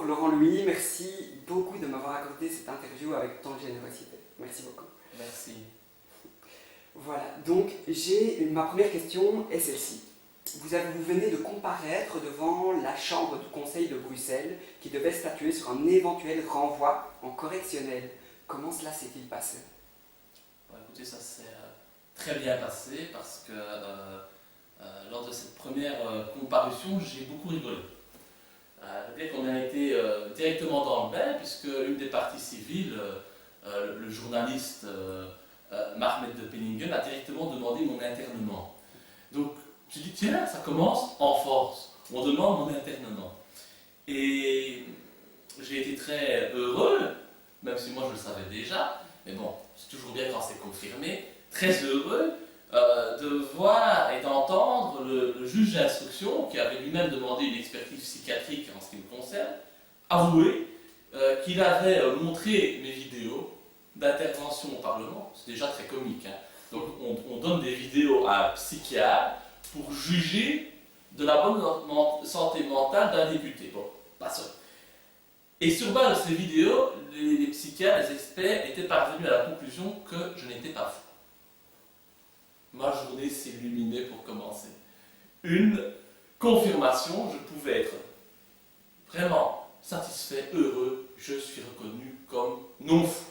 Laurent Louis, merci beaucoup de m'avoir accordé cette interview avec tant de générosité. Merci beaucoup. Merci. Voilà, donc ma première question est celle-ci. Vous venez de comparaître devant la Chambre du Conseil de Bruxelles qui devait statuer sur un éventuel renvoi en correctionnel. Comment cela s'est-il passé? Bon, écoutez, ça s'est très bien passé parce que lors de cette première comparution, j'ai beaucoup rigolé. Dès qu'on a été directement dans le bain, puisque l'une des parties civiles, le journaliste Mahmed de Penningen, a directement demandé mon internement. Donc, j'ai dit, tiens, ça commence en force. On demande mon internement. Et j'ai été très heureux, même si moi je le savais déjà, mais bon, c'est toujours bien quand c'est confirmé, très heureux de voir et d'entendre le juge d'instruction, qui avait lui-même demandé une expertise psychiatrique en ce qui me concerne, avouer qu'il avait montré mes vidéos d'intervention au Parlement. C'est déjà très comique, hein. Donc on donne des vidéos à un psychiatre pour juger de la bonne santé mentale d'un député. Bon, pas ça. Et sur base de ces vidéos, les psychiatres, les experts étaient parvenus à la conclusion que je n'étais pas fou. Ma journée s'illuminait pour commencer. Une confirmation, je pouvais être vraiment satisfait, heureux, je suis reconnu comme non fou.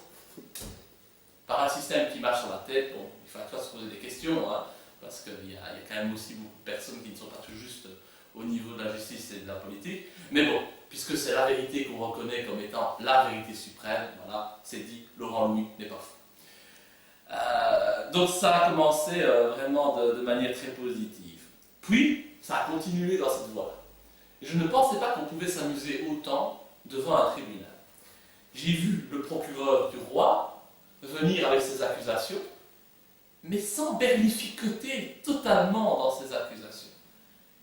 Par un système qui marche sur la tête, bon, il faut à toi se poser des questions, hein, parce qu'il y a quand même aussi beaucoup de personnes qui ne sont pas tout juste au niveau de la justice et de la politique. Mais bon, puisque c'est la vérité qu'on reconnaît comme étant la vérité suprême, voilà, c'est dit, Laurent Louis n'est pas fou. Donc ça a commencé vraiment de manière très positive. Puis, ça a continué dans cette voie-là. Je ne pensais pas qu'on pouvait s'amuser autant devant un tribunal. J'ai vu le procureur du roi venir avec ses accusations, mais sans berlificoter totalement dans ses accusations.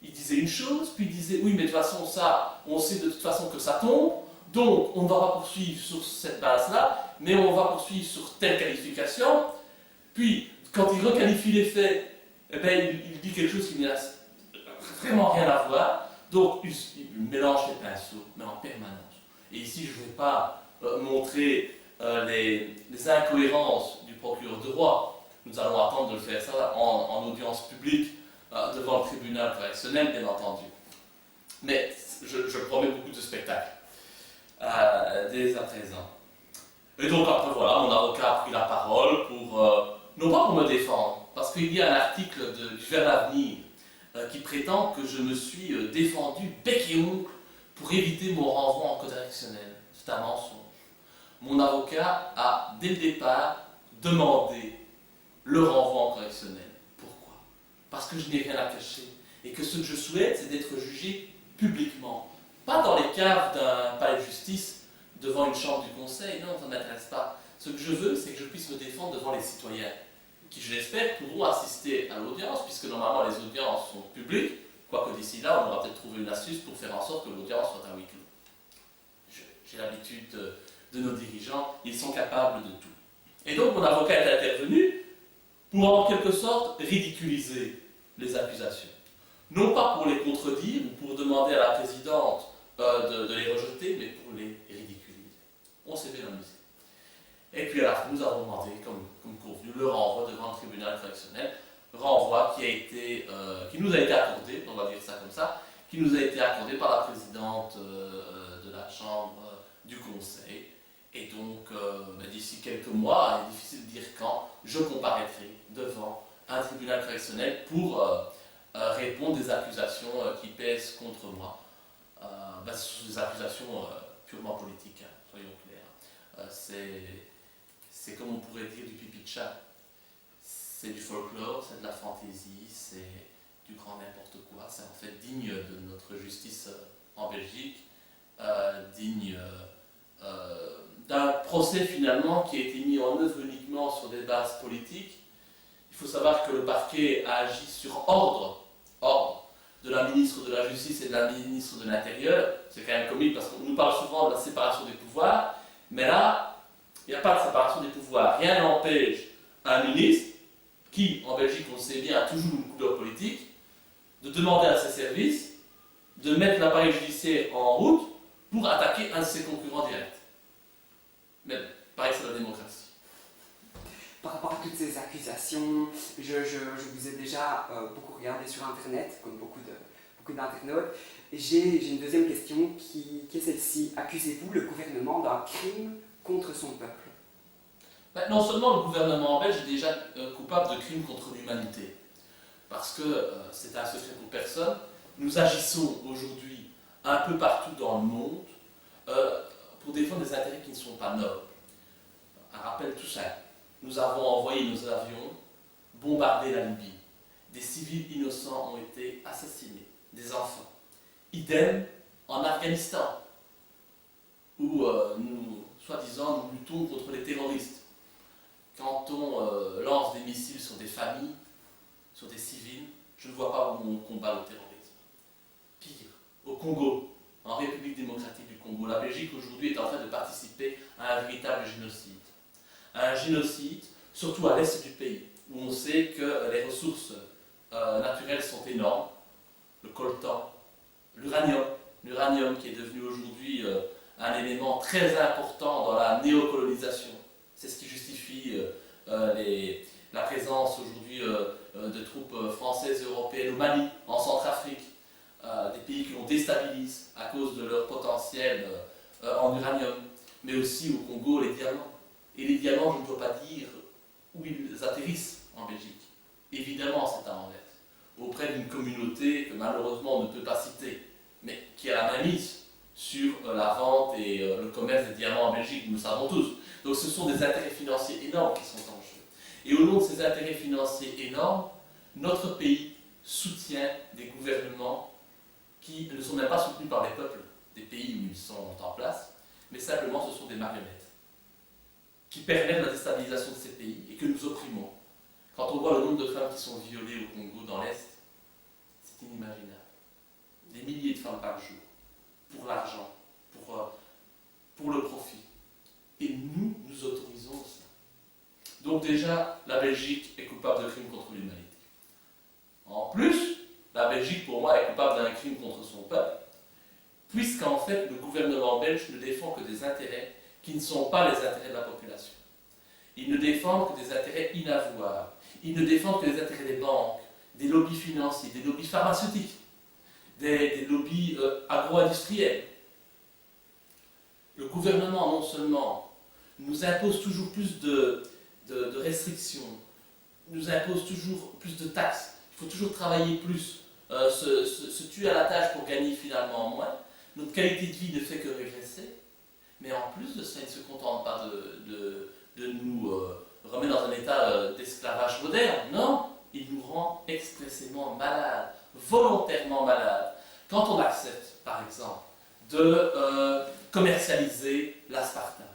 Il disait une chose, puis il disait oui, mais de toute façon, ça, on sait de toute façon que ça tombe, donc on ne va pas poursuivre sur cette base-là, mais on va poursuivre sur telle qualification. Puis, quand il requalifie les faits, eh bien, il dit quelque chose qui n'a vraiment rien à voir. Donc, il mélange les pinceaux, mais en permanence. Et ici, je ne vais pas montrer les incohérences du procureur de roi. Nous allons attendre de le faire ça en audience publique devant le tribunal correctionnel, bien entendu. Mais je promets beaucoup de spectacles dès à présent. Et donc après voilà, mon avocat a pris la parole pour, non pas pour me défendre, parce qu'il y a un article du Vers l'avenir qui prétend que je me suis défendu bec et ongle pour éviter mon renvoi en correctionnel. C'est un mensonge. Mon avocat a dès le départ demandé le renvoi en correctionnel. Pourquoi? Parce que je n'ai rien à cacher et que ce que je souhaite, c'est d'être jugé publiquement. Pas dans les caves d'un palais de justice devant une chambre du conseil, non, ça ne m'intéresse pas. Ce que je veux, c'est que je puisse me défendre devant les citoyens, qui, je l'espère, pourront assister à l'audience, puisque normalement les audiences sont publiques, quoique d'ici là, on aura peut-être trouvé une astuce pour faire en sorte que l'audience soit à huis clos. J'ai l'habitude de nos dirigeants, ils sont capables de tout. Et donc mon avocat est intervenu pour en quelque sorte ridiculiser les accusations. Non pas pour les contredire ou pour demander à la présidente de les rejeter, mais pour les ridiculiser. On s'est bien amusé. Et puis à la fin, nous avons demandé, comme convenu, le renvoi devant le tribunal correctionnel, renvoi qui nous a été accordé, on va dire ça comme ça, qui nous a été accordé par la présidente de la Chambre du Conseil. Et donc, d'ici quelques mois, il est difficile de dire quand, je comparaîtrai devant un tribunal correctionnel pour répondre des accusations qui pèsent contre moi. Ce sont des accusations purement politiques, hein, soyons clairs. C'est comme on pourrait dire du pipi de chat. C'est du folklore, c'est de la fantaisie, c'est du grand n'importe quoi. C'est en fait digne de notre justice en Belgique, digne d'un procès finalement qui a été mis en œuvre uniquement sur des bases politiques. Il faut savoir que le parquet a agi sur ordre de la ministre de la Justice et de la ministre de l'Intérieur. C'est quand même comique parce qu'on nous parle souvent de la séparation des pouvoirs, mais là, il n'y a pas de séparation des pouvoirs. Rien n'empêche un ministre, qui en Belgique, on le sait bien, a toujours une couleur politique, de demander à ses services de mettre l'appareil judiciaire en route pour attaquer un de ses concurrents directs. Mais pareil, c'est la démocratie. Par rapport à toutes ces accusations, je vous ai déjà beaucoup regardé sur Internet, comme beaucoup d'internautes. J'ai une deuxième question qui est celle-ci. Accusez-vous le gouvernement d'un crime contre son peuple? Non seulement le gouvernement belge est déjà coupable de crimes contre l'humanité, parce que c'est un secret pour personne, nous agissons aujourd'hui un peu partout dans le monde pour défendre des intérêts qui ne sont pas nobles. Un rappel tout simple. Nous avons envoyé nos avions bombarder la Libye. Des civils innocents ont été assassinés, des enfants. Idem en Afghanistan, où nous, soi-disant, nous luttons contre les terroristes. Quand on lance des missiles sur des familles, sur des civils, je ne vois pas où on combat le terrorisme. Pire, au Congo, en République démocratique du Congo, la Belgique aujourd'hui est en train de participer à un véritable génocide. Un génocide, surtout à l'est du pays, où on sait que les ressources naturelles sont énormes, le coltan, l'uranium qui est devenu aujourd'hui un élément très important dans la néocolonisation. C'est ce qui justifie la présence aujourd'hui de troupes françaises et européennes au Mali, en Centrafrique, des pays que l'on déstabilise à cause de leur potentiel en uranium, mais aussi au Congo, les diamants. Et les diamants, je ne peux pas dire où ils atterrissent en Belgique. Évidemment, c'est à Anvers, auprès d'une communauté que malheureusement on ne peut pas citer, mais qui a la mainmise sur la vente et le commerce des diamants en Belgique, nous le savons tous. Donc ce sont des intérêts financiers énormes qui sont en jeu. Et au nom de ces intérêts financiers énormes, notre pays soutient des gouvernements qui ne sont même pas soutenus par les peuples des pays où ils sont en place, mais simplement ce sont des marionnettes qui permettent la déstabilisation de ces pays et que nous opprimons. Quand on voit le nombre de femmes qui sont violées au Congo, dans l'Est, c'est inimaginable. Des milliers de femmes par jour, pour l'argent, pour le profit. Et nous autorisons ça. Donc déjà, la Belgique est coupable de crimes contre l'humanité. En plus, la Belgique, pour moi, est coupable d'un crime contre son peuple, puisqu'en fait, le gouvernement belge ne défend que des intérêts qui ne sont pas les intérêts de la population. Ils ne défendent que des intérêts inavouables. Ils ne défendent que les intérêts des banques, des lobbies financiers, des lobbies pharmaceutiques, des lobbies agro-industriels. Le gouvernement, non seulement, nous impose toujours plus de restrictions, nous impose toujours plus de taxes, il faut toujours travailler plus, se tuer à la tâche pour gagner finalement moins. Notre qualité de vie ne fait que régresser, mais en plus de ça, il ne se contente pas de nous remettre dans un état d'esclavage moderne. Non, il nous rend expressément malades, volontairement malades. Quand on accepte, par exemple, de commercialiser l'aspartame,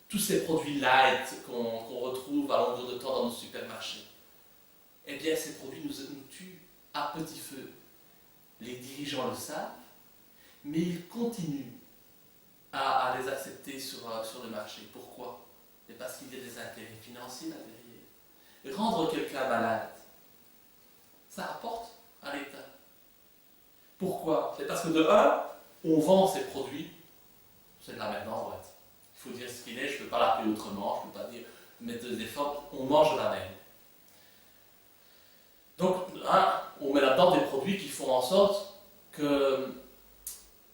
tous ces produits light qu'on retrouve à longueur de temps dans nos supermarchés, eh bien ces produits nous tuent à petit feu. Les dirigeants le savent, mais ils continuent à les accepter sur le marché. Pourquoi? C'est parce qu'il y a des intérêts financiers là derrière. Rendre quelqu'un malade, ça rapporte à l'État. Pourquoi? C'est parce que de un, on vend ces produits, c'est de la merde en boîte. Il faut dire ce qu'il est, je ne peux pas l'appeler autrement, je ne peux pas dire mettre des efforts, on mange de la merde. Donc, on met là-dedans des produits qui font en sorte qu'il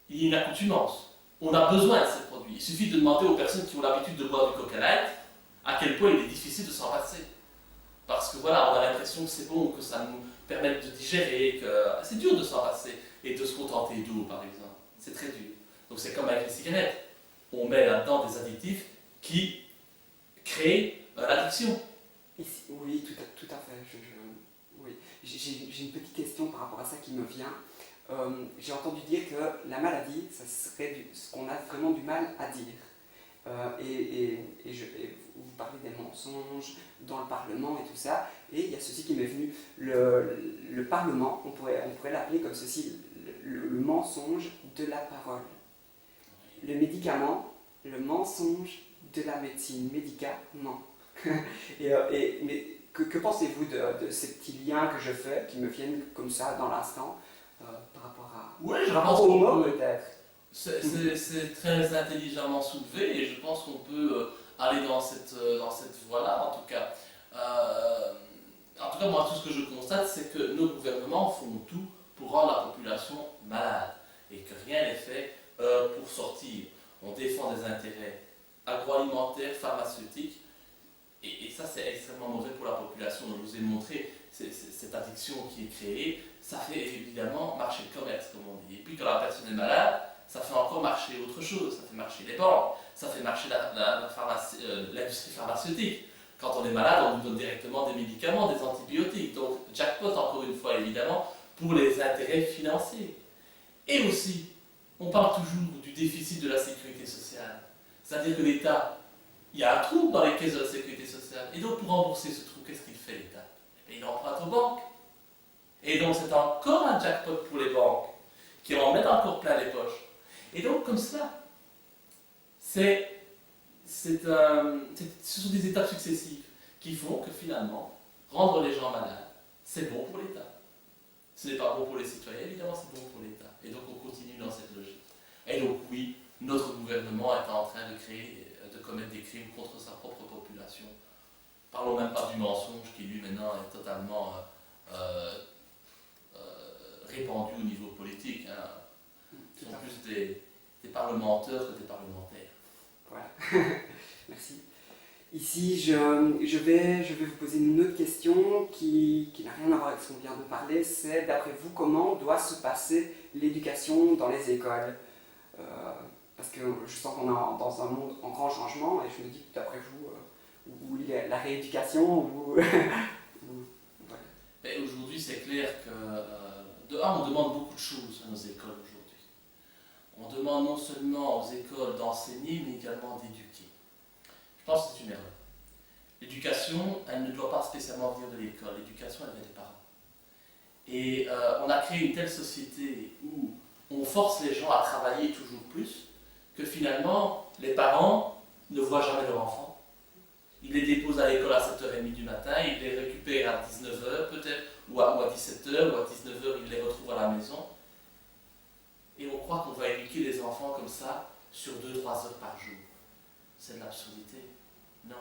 y ait une accoutumance. On a besoin de ces produits. Il suffit de demander aux personnes qui ont l'habitude de boire du Coca Light à quel point il est difficile de s'en passer. Parce que voilà, on a l'impression que c'est bon, que ça nous permet de digérer, que c'est dur de s'en passer et de se contenter d'eau, par exemple. C'est très dur. Donc c'est comme avec les cigarettes. On met là-dedans des additifs qui créent l'addiction. Oui, tout à fait. Oui. J'ai une petite question par rapport à ça qui me vient. J'ai entendu dire que la maladie, ça serait ce qu'on a vraiment du mal à dire. Et vous parlez des mensonges dans le Parlement et tout ça, et il y a ceci qui m'est venu. Le Parlement, on pourrait l'appeler comme ceci, le mensonge de la parole. Le médicament, le mensonge de la médecine, médicament. Mais que pensez-vous de ces petits liens que je fais, qui me viennent comme ça dans l'instant, par rapport Oui, je par pense rapport au qu'on mot peut. peut-être? C'est très intelligemment soulevé et je pense qu'on peut aller dans cette voie-là, en tout cas. Moi, tout ce que je constate, c'est que nos gouvernements font tout pour rendre la population malade et que rien n'est fait pour sortir. On défend des intérêts agroalimentaires, pharmaceutiques, et ça, c'est extrêmement mauvais pour la population. Je vous ai montré cette addiction qui est créée, ça fait évidemment marcher le commerce, comme on dit. Et puis, quand la personne est malade, ça fait encore marcher autre chose, ça fait marcher les banques, ça fait marcher l'industrie pharmaceutique. Quand on est malade, on nous donne directement des médicaments, des antibiotiques. Donc, jackpot, encore une fois, évidemment, pour les intérêts financiers. Et aussi, on parle toujours du déficit de la sécurité sociale. C'est-à-dire que l'État, il y a un trou dans les caisses de la sécurité sociale. Et donc, pour rembourser ce trou, qu'est-ce qu'il fait, l'État? Il emprunte aux banques. Et donc, c'est encore un jackpot pour les banques, qui en mettent encore plein les poches. Et donc, comme ça, ce sont des étapes successives qui font que finalement, rendre les gens malades, c'est bon pour l'État. Ce n'est pas bon pour les citoyens, évidemment, c'est bon pour l'État. Et donc, on continue dans cette logique. Et donc, oui, notre gouvernement est en train de commettre des crimes contre sa propre population. Parlons même pas du mensonge qui, lui, maintenant, est totalement répandu au niveau politique. Hein. Ce sont plus des parlementaires que des parlementaires. Voilà, merci. Ici, je vais vous poser une autre question qui n'a rien à voir avec ce qu'on vient de parler. C'est, d'après vous, comment doit se passer l'éducation dans les écoles? Parce que je sens qu'on est dans un monde en grand changement et je me dis que, d'après vous, où est la rééducation voilà. Aujourd'hui, c'est clair que, on demande beaucoup de choses à nos écoles aujourd'hui. On demande non seulement aux écoles d'enseigner, mais également d'éduquer. Je pense que c'est une erreur. L'éducation, elle ne doit pas spécialement venir de l'école. L'éducation, elle vient des parents. Et on a créé une telle société où on force les gens à travailler toujours plus, que finalement, les parents ne voient jamais leurs enfants. Ils les déposent à l'école à 7h30 du matin, ils les récupèrent à 19h peut-être, ou à 17h, ou à 19h, ils les retrouvent à la maison. Et on croit qu'on va éduquer les enfants comme ça sur 2-3 heures par jour. C'est de l'absurdité. Non.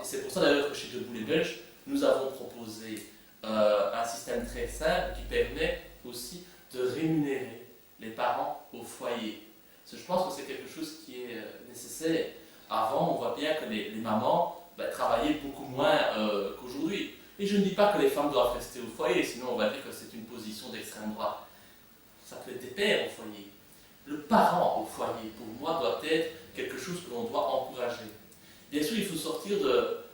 Et c'est pour ça d'ailleurs que chez Debout les Belges, nous avons proposé un système très simple qui permet aussi de rémunérer les parents au foyer. Parce que je pense que c'est quelque chose qui est nécessaire. Avant, on voit bien que les mamans travaillaient beaucoup moins qu'aujourd'hui. Et je ne dis pas que les femmes doivent rester au foyer, sinon on va dire que c'est une position d'extrême droite. Ça peut être des pères au foyer. Le parent au foyer, pour moi, doit être quelque chose que l'on doit encourager. Bien sûr, il faut sortir de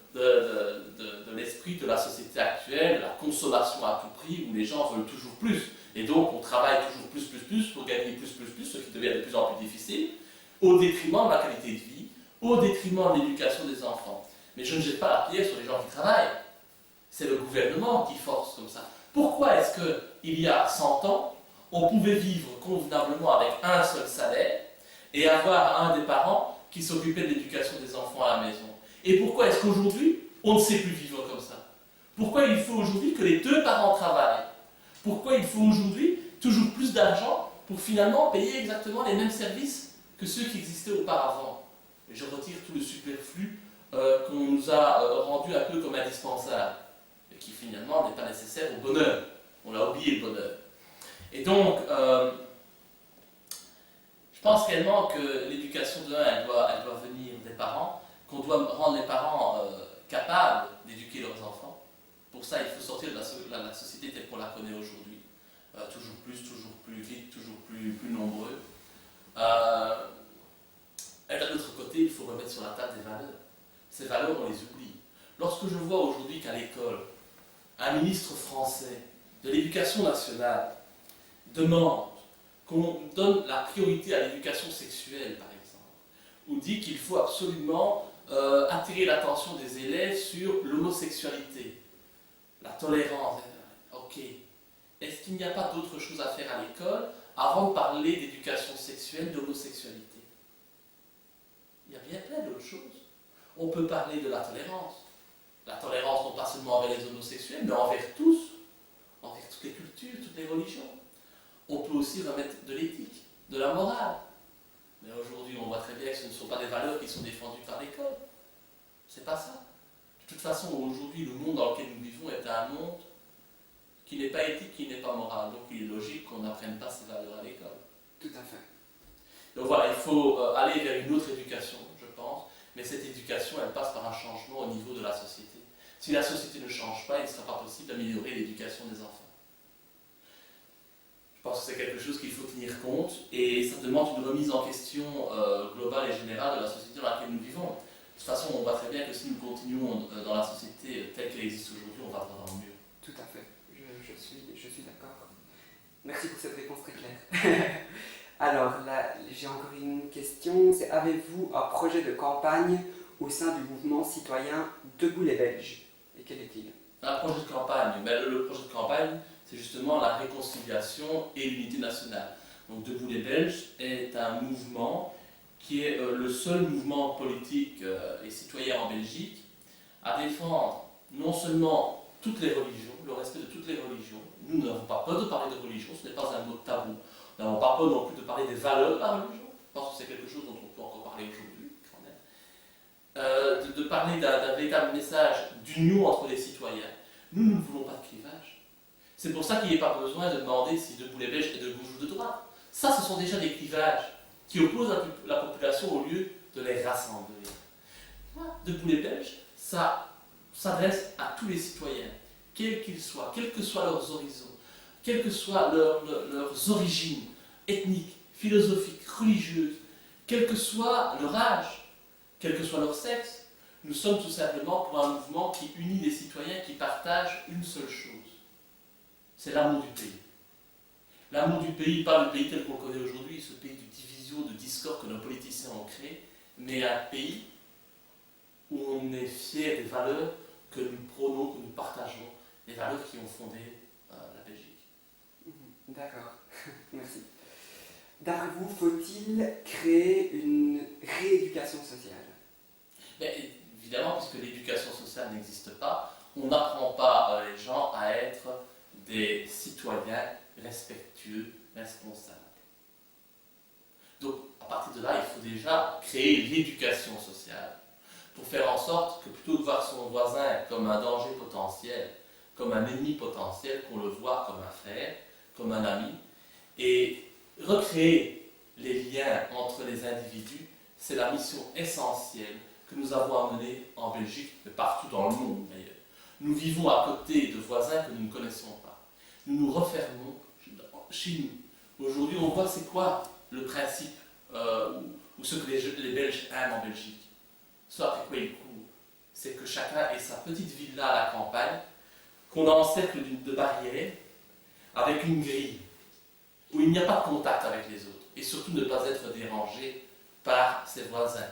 l'esprit de la société actuelle, de la consommation à tout prix, où les gens veulent toujours plus. Et donc, on travaille toujours plus pour gagner plus, ce qui devient de plus en plus difficile, au détriment de la qualité de vie, au détriment de l'éducation des enfants. Mais je ne jette pas la pierre sur les gens qui travaillent. C'est le gouvernement qui force comme ça. Pourquoi est-ce qu'il y a 100 ans, on pouvait vivre convenablement avec un seul salaire et avoir un des parents qui s'occupait de l'éducation des enfants à la maison? Et pourquoi est-ce qu'aujourd'hui, on ne sait plus vivre comme ça? Pourquoi il faut aujourd'hui que les deux parents travaillent? Pourquoi il faut aujourd'hui toujours plus d'argent pour finalement payer exactement les mêmes services que ceux qui existaient auparavant? Et je retire tout le superflu qu'on nous a rendu un peu comme indispensable, et qui finalement n'est pas nécessaire au bonheur. On a oublié le bonheur. Et donc, je pense réellement que l'éducation de l'un, elle doit venir des parents, qu'on doit rendre les parents capables d'éduquer leurs enfants. Pour ça, il faut sortir de la société telle qu'on la connaît aujourd'hui. Toujours plus vite, toujours plus nombreux. Et d'un autre côté, il faut remettre sur la table des valeurs. Ces valeurs, on les oublie. Lorsque je vois aujourd'hui qu'à l'école, un ministre français de l'Éducation nationale demande qu'on donne la priorité à l'éducation sexuelle, par exemple, ou dit qu'il faut absolument attirer l'attention des élèves sur l'homosexualité, la tolérance. Ok. Est-ce qu'il n'y a pas d'autre chose à faire à l'école avant de parler d'éducation sexuelle, d'homosexualité? Il y a bien plein d'autres choses. On peut parler de la tolérance. La tolérance non pas seulement envers les homosexuels, mais envers tous, envers toutes les cultures, toutes les religions. On peut aussi remettre de l'éthique. de la morale. Mais aujourd'hui, on voit très bien que ce ne sont pas des valeurs qui sont défendues par l'école. C'est pas ça. De toute façon, aujourd'hui, le monde dans lequel nous vivons est un monde qui n'est pas éthique, qui n'est pas moral. Donc il est logique qu'on n'apprenne pas ces valeurs à l'école. Tout à fait. Donc voilà, il faut aller vers une autre éducation, je pense, mais cette éducation, elle passe par un changement au niveau de la société. Si la société ne change pas, il ne sera pas possible d'améliorer l'éducation des enfants. Je pense que c'est quelque chose qu'il faut tenir compte, et ça demande une remise en question globale et générale de la société dans laquelle nous vivons. De toute façon, on voit très bien que si nous continuons dans la société telle qu'elle existe aujourd'hui, on va pas dans le mur. Tout à fait. Je suis d'accord. Merci pour cette réponse très claire. Alors, là, j'ai encore une question. C'est avez-vous un projet de campagne au sein du mouvement citoyen Debout les Belges? Et quel est-il? Un projet de campagne, mais le projet de campagne, c'est justement la réconciliation et l'unité nationale. Donc Debout les Belges est un mouvement qui est le seul mouvement politique et citoyen en Belgique à défendre non seulement toutes les religions, le respect de toutes les religions. Nous n'avons pas peur de parler de religion, ce n'est pas un mot tabou. Nous n'avons pas peur non plus de parler des valeurs de la religion. Je pense que c'est quelque chose dont on peut encore parler aujourd'hui, quand même. De parler d'un véritable message d'union entre les citoyens. Nous ne voulons pas de clivage. C'est pour ça qu'il n'y a pas besoin de demander si Debout les Belges est de gauche ou de droite. Ça, ce sont déjà des clivages qui opposent la population au lieu de les rassembler. Debout les Belges, ça s'adresse à tous les citoyens, quels qu'ils soient, quels que soient leurs horizons, quelles que soient leurs origines ethniques, philosophiques, religieuses, quel que soit leur âge, quel que soit leur sexe. Nous sommes tout simplement pour un mouvement qui unit les citoyens, qui partagent une seule chose. C'est l'amour du pays. L'amour du pays, pas le pays tel qu'on le connaît aujourd'hui, ce pays de division, de discorde que nos politiciens ont créé, mais un pays où on est fier des valeurs que nous prônons, que nous partageons, les valeurs qui ont fondé la Belgique. D'accord, merci. D'après vous, faut-il créer une rééducation sociale? Mais évidemment, puisque l'éducation sociale n'existe pas, on n'apprend pas les gens à être des citoyens respectueux, responsables. Donc, à partir de là, il faut déjà créer l'éducation sociale pour faire en sorte que plutôt que de voir son voisin comme un danger potentiel, comme un ennemi potentiel, qu'on le voit comme un frère, comme un ami, et recréer les liens entre les individus, c'est la mission essentielle que nous avons à mener en Belgique, mais partout dans le monde d'ailleurs. Nous vivons à côté de voisins que nous ne connaissons pas. Nous nous refermons chez nous. Aujourd'hui, on voit c'est quoi le principe ou ce que les Belges aiment en Belgique. Ce après quoi ils courent, c'est que chacun ait sa petite villa à la campagne, qu'on encercle de barrières, avec une grille, où il n'y a pas de contact avec les autres, et surtout ne pas être dérangé par ses voisins.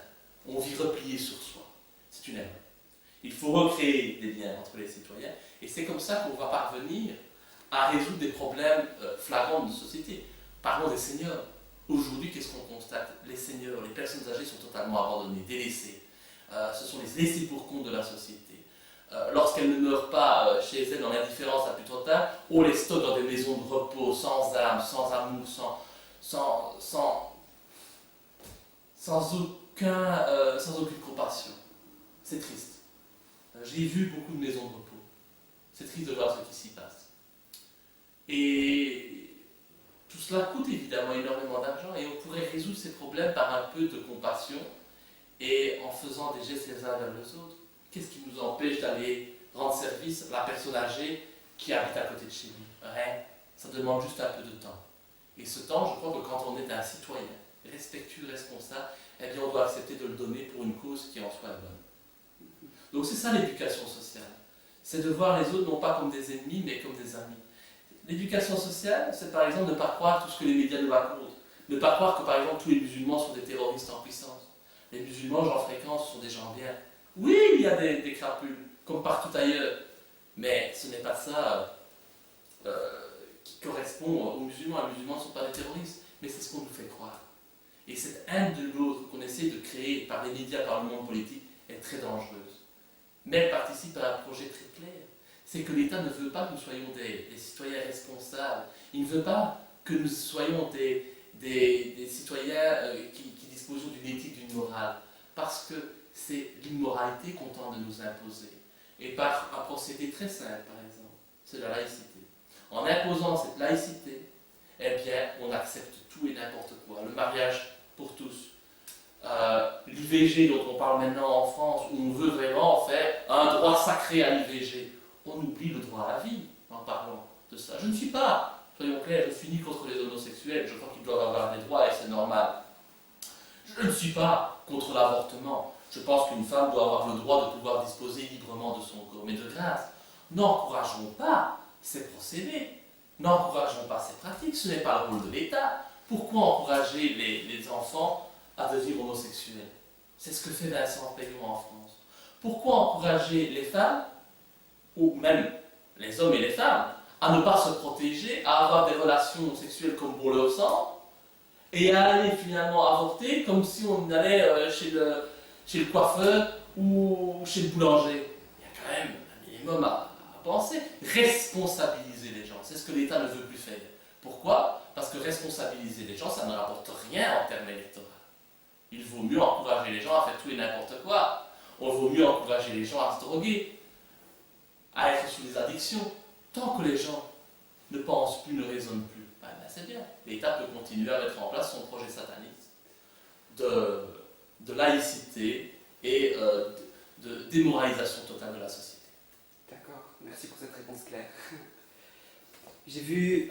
On vit replié sur soi. C'est une erreur. Il faut recréer des liens entre les citoyens, et c'est comme ça qu'on va parvenir à résoudre des problèmes flagrants de société. Parlons des seniors. Aujourd'hui, qu'est-ce qu'on constate? Les seniors, les personnes âgées sont totalement abandonnées, délaissées. Ce sont les laissés pour compte de la société. Lorsqu'elles ne meurent pas chez elles dans l'indifférence la plus totale, on les stocke dans des maisons de repos, sans âme, sans amour, sans aucune compassion. C'est triste. J'ai vu beaucoup de maisons de repos. C'est triste de voir ce qui s'y passe. Et tout cela coûte évidemment énormément d'argent et on pourrait résoudre ces problèmes par un peu de compassion et en faisant des gestes les uns vers les autres. Qu'est-ce qui nous empêche d'aller rendre service à la personne âgée qui habite à côté de chez nous? Rien. Ça demande juste un peu de temps. Et ce temps, je crois que quand on est un citoyen respectueux, responsable, eh bien on doit accepter de le donner pour une cause qui en soit bonne. Donc c'est ça l'éducation sociale. C'est de voir les autres non pas comme des ennemis, mais comme des amis. L'éducation sociale, c'est par exemple ne pas croire tout ce que les médias nous racontent. Ne pas croire que par exemple tous les musulmans sont des terroristes en puissance. Les musulmans, j'en fréquente, sont des gens bien. Oui, il y a des crapules, comme partout ailleurs. Mais ce n'est pas ça qui correspond aux musulmans. Les musulmans ne sont pas des terroristes, mais c'est ce qu'on nous fait croire. Et cette haine de l'autre qu'on essaie de créer par les médias, par le monde politique, est très dangereuse. Mais elle participe à un projet très clair. C'est que l'État ne veut pas que nous soyons des citoyens responsables. Il ne veut pas que nous soyons des des citoyens qui disposons d'une éthique, d'une morale, parce que c'est l'immoralité qu'on tente de nous imposer. Et par un procédé très simple, par exemple, c'est la laïcité. En imposant cette laïcité, eh bien, on accepte tout et n'importe quoi. Le mariage pour tous. L'IVG dont on parle maintenant en France, où on veut vraiment faire un droit sacré à l'IVG. On oublie le droit à la vie en parlant de ça. Je ne suis pas, soyons clairs, je suis ni contre les homosexuels, je crois qu'ils doivent avoir des droits et c'est normal. Je ne suis pas contre l'avortement. Je pense qu'une femme doit avoir le droit de pouvoir disposer librement de son corps. Mais de grâce, n'encourageons pas ces procédés, n'encourageons pas ces pratiques, ce n'est pas le rôle de l'État. Pourquoi encourager les enfants à devenir homosexuels? C'est ce que fait Vincent Peillon en France. Pourquoi encourager les femmes, ou même les hommes et les femmes, à ne pas se protéger, à avoir des relations sexuelles comme bon leur semble, et à aller finalement avorter comme si on allait chez le coiffeur ou chez le boulanger? Il y a quand même un minimum à penser. Responsabiliser les gens, c'est ce que l'État ne veut plus faire. Pourquoi? Parce que responsabiliser les gens, ça ne rapporte rien en termes électoraux. Il vaut mieux encourager les gens à faire tout et n'importe quoi. On vaut mieux encourager les gens à se droguer, à être sous des addictions. Tant que les gens ne pensent plus, ne raisonnent plus, ben c'est bien. L'État peut continuer à mettre en place son projet sataniste de laïcité et de démoralisation totale de la société. D'accord, merci pour cette réponse claire. J'ai vu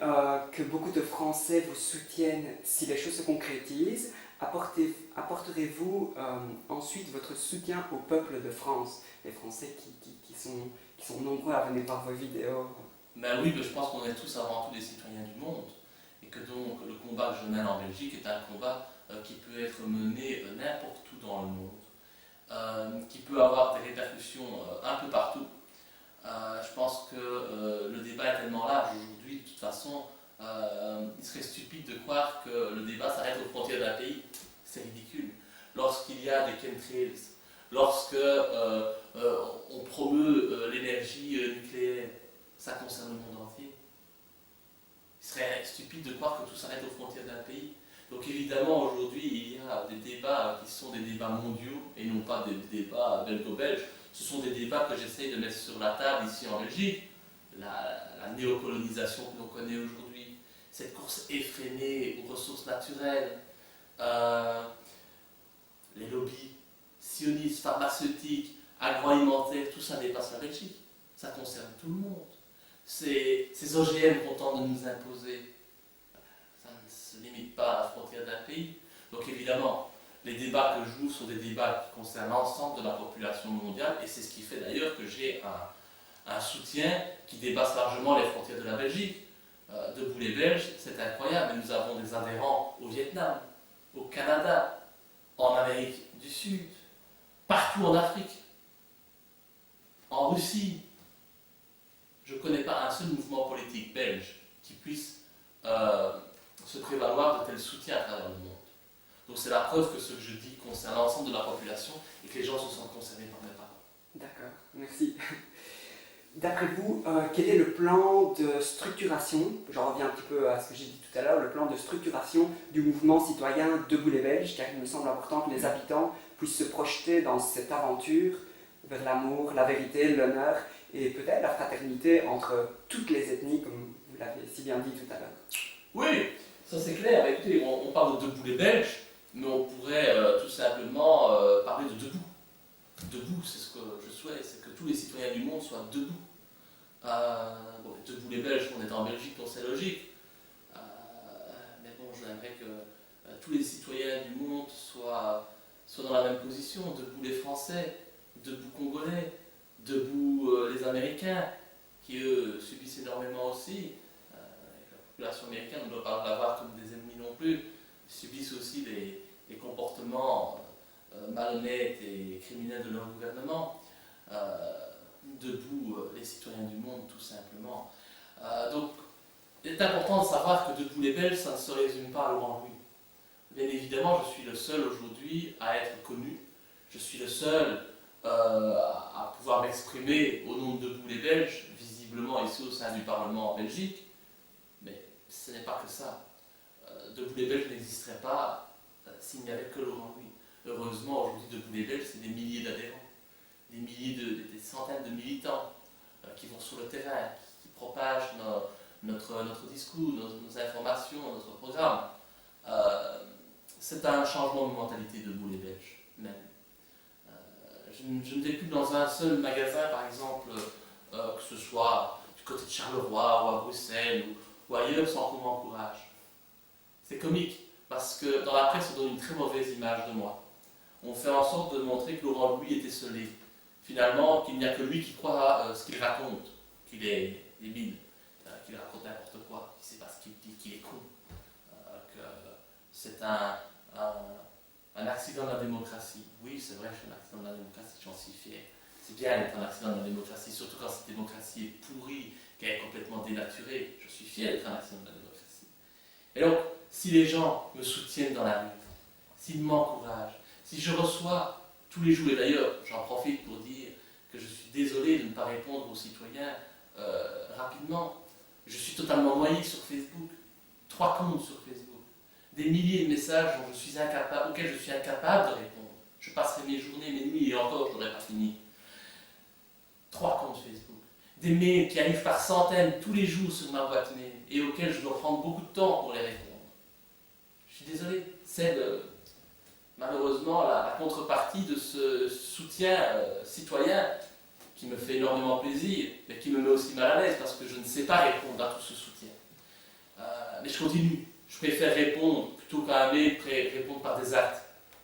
que beaucoup de Français vous soutiennent si les choses se concrétisent. Apporterez-vous ensuite votre soutien au peuple de France, les Français qui sont nombreux à venir voir vos vidéos? Ben oui, mais je pense qu'on est tous avant tout des citoyens du monde, et que donc le combat que je mène en Belgique est un combat qui peut être mené n'importe où dans le monde, qui peut avoir des répercussions un peu partout. Je pense que le débat est tellement large aujourd'hui, de toute façon, il serait stupide de croire que le débat s'arrête aux frontières d'un pays. C'est ridicule. Lorsqu'il y a des chemtrails, lorsque on promeut l'énergie nucléaire, ça concerne le monde entier. Il serait stupide de croire que tout s'arrête aux frontières d'un pays. Donc évidemment, aujourd'hui, il y a des débats qui sont des débats mondiaux et non pas des débats belgo-belges. Ce sont des débats que j'essaye de mettre sur la table ici en Belgique. La néocolonisation que l'on connaît aujourd'hui, cette course effrénée aux ressources naturelles, les lobbies sionistes, pharmaceutiques, agroalimentaires, tout ça dépasse la Belgique. Ça concerne tout le monde. Ces OGM qu'on tente de nous imposer, ça ne se limite pas à la frontière d'un pays. Donc évidemment, les débats que je joue sont des débats qui concernent l'ensemble de la population mondiale, et c'est ce qui fait d'ailleurs que j'ai un soutien qui dépasse largement les frontières de la Belgique. Debout les Belges, c'est incroyable, mais nous avons des adhérents au Vietnam, au Canada, en Amérique du Sud, partout en Afrique, en Russie. Je ne connais pas un seul mouvement politique belge qui puisse se prévaloir de tel soutien à travers le monde. Donc c'est la preuve que ce que je dis concerne l'ensemble de la population et que les gens se sentent concernés par mes paroles. D'accord, merci. D'après vous, quel est le plan de structuration, j'en reviens un petit peu à ce que j'ai dit tout à l'heure, le plan de structuration du mouvement citoyen Debout les Belges, car il me semble important que les habitants puissent se projeter dans cette aventure vers l'amour, la vérité, l'honneur et peut-être la fraternité entre toutes les ethnies, comme vous l'avez si bien dit tout à l'heure. Oui, ça c'est clair. Écoutez, on parle de Debout les Belges, mais on pourrait tout simplement parler de Debout. Debout, c'est ce que je souhaite, c'est que tous les citoyens du monde soient debout. Debout les Belges, on est en Belgique, donc c'est logique. Mais bon, j'aimerais que tous les citoyens du monde soient dans la même position. Debout les Français, debout Congolais, debout les Américains, qui eux subissent énormément aussi. La population américaine, on ne doit pas l'avoir comme des ennemis non plus, subissent aussi des comportements malhonnêtes et criminels de leur gouvernement. Debout les citoyens du monde, tout simplement. Donc, il est important de savoir que Debout les Belges, ça ne se résume pas à Laurent Louis. Bien évidemment, je suis le seul aujourd'hui à être connu. Je suis le seul à pouvoir m'exprimer au nom de Debout les Belges, visiblement ici au sein du Parlement en Belgique. Mais ce n'est pas que ça. Debout les Belges n'existerait pas s'il n'y avait que Laurent Louis. Heureusement, aujourd'hui, Debout les Belges, c'est des milliers d'adhérents, des centaines de militants qui vont sur le terrain, qui propagent notre discours, nos informations, notre programme. C'est un changement de mentalité Debout les Belges, même. Je ne vais plus dans un seul magasin, par exemple, que ce soit du côté de Charleroi ou à Bruxelles ou ailleurs, sans qu'on m'encourage. C'est comique, parce que dans la presse, on donne une très mauvaise image de moi. On fait en sorte de montrer que Laurent Louis était scellé. Finalement, qu'il n'y a que lui qui croit ce qu'il raconte, qu'il est débile, qu'il raconte n'importe quoi, qu'il ne sait pas ce qu'il dit, qu'il est con, que c'est un accident de la démocratie. Oui, c'est vrai, je suis un accident de la démocratie, j'en suis fier. C'est bien d'être un accident de la démocratie, surtout quand cette démocratie est pourrie, qu'elle est complètement dénaturée. Je suis fier d'être un accident de la démocratie. Et donc, si les gens me soutiennent dans la rue, s'ils m'encouragent, si je reçois tous les jours, et d'ailleurs, j'en profite pour dire que je suis désolé de ne pas répondre aux citoyens rapidement. Je suis totalement noyé sur Facebook. 3 comptes sur Facebook. Des milliers de messages auxquels je suis incapable de répondre. Je passerai mes journées, mes nuits, et encore, je n'aurai pas fini. 3 comptes Facebook. Des mails qui arrivent par centaines tous les jours sur ma boîte mail, et auxquels je dois prendre beaucoup de temps pour les répondre. Je suis désolé, c'est malheureusement la contrepartie de ce soutien citoyen qui me fait énormément plaisir, mais qui me met aussi mal à l'aise parce que je ne sais pas répondre à tout ce soutien. Mais je continue. Je préfère répondre plutôt qu'un mail, répondre par des actes.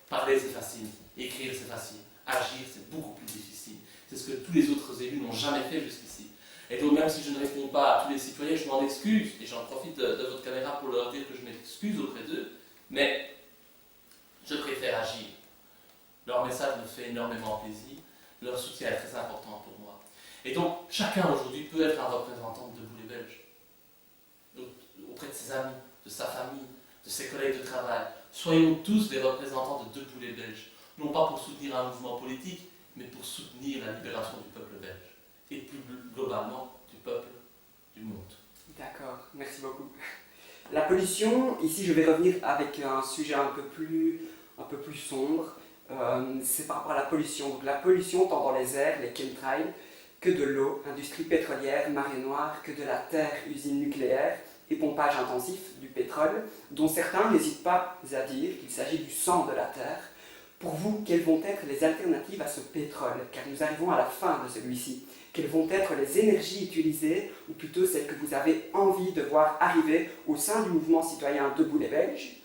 Parler, c'est facile. Écrire, c'est facile. Agir, c'est beaucoup plus difficile. C'est ce que tous les autres élus n'ont jamais fait jusqu'ici. Et donc, même si je ne réponds pas à tous les citoyens, je m'en excuse. Et j'en profite de votre caméra pour leur dire que je m'excuse auprès d'eux. Mais je préfère agir. Leur message me fait énormément plaisir. Leur soutien est très important pour moi. Et donc, chacun aujourd'hui peut être un représentant de Debout les Belges. Auprès de ses amis, de sa famille, de ses collègues de travail. Soyons tous des représentants de Debout les Belges. Non pas pour soutenir un mouvement politique, mais pour soutenir la libération du peuple belge. Et plus globalement, du peuple du monde. D'accord, merci beaucoup. La pollution, ici je vais revenir avec un sujet un peu plus sombre. C'est par rapport à la pollution. Donc la pollution tant dans les airs, les chemtrails, que de l'eau, industrie pétrolière, marée noire, que de la terre, usines nucléaires et pompage intensif du pétrole, dont certains n'hésitent pas à dire qu'il s'agit du sang de la terre. Pour vous, quelles vont être les alternatives à ce pétrole? Car nous arrivons à la fin de celui-ci. Quelles vont être les énergies utilisées, ou plutôt celles que vous avez envie de voir arriver au sein du mouvement citoyen Debout les Belges,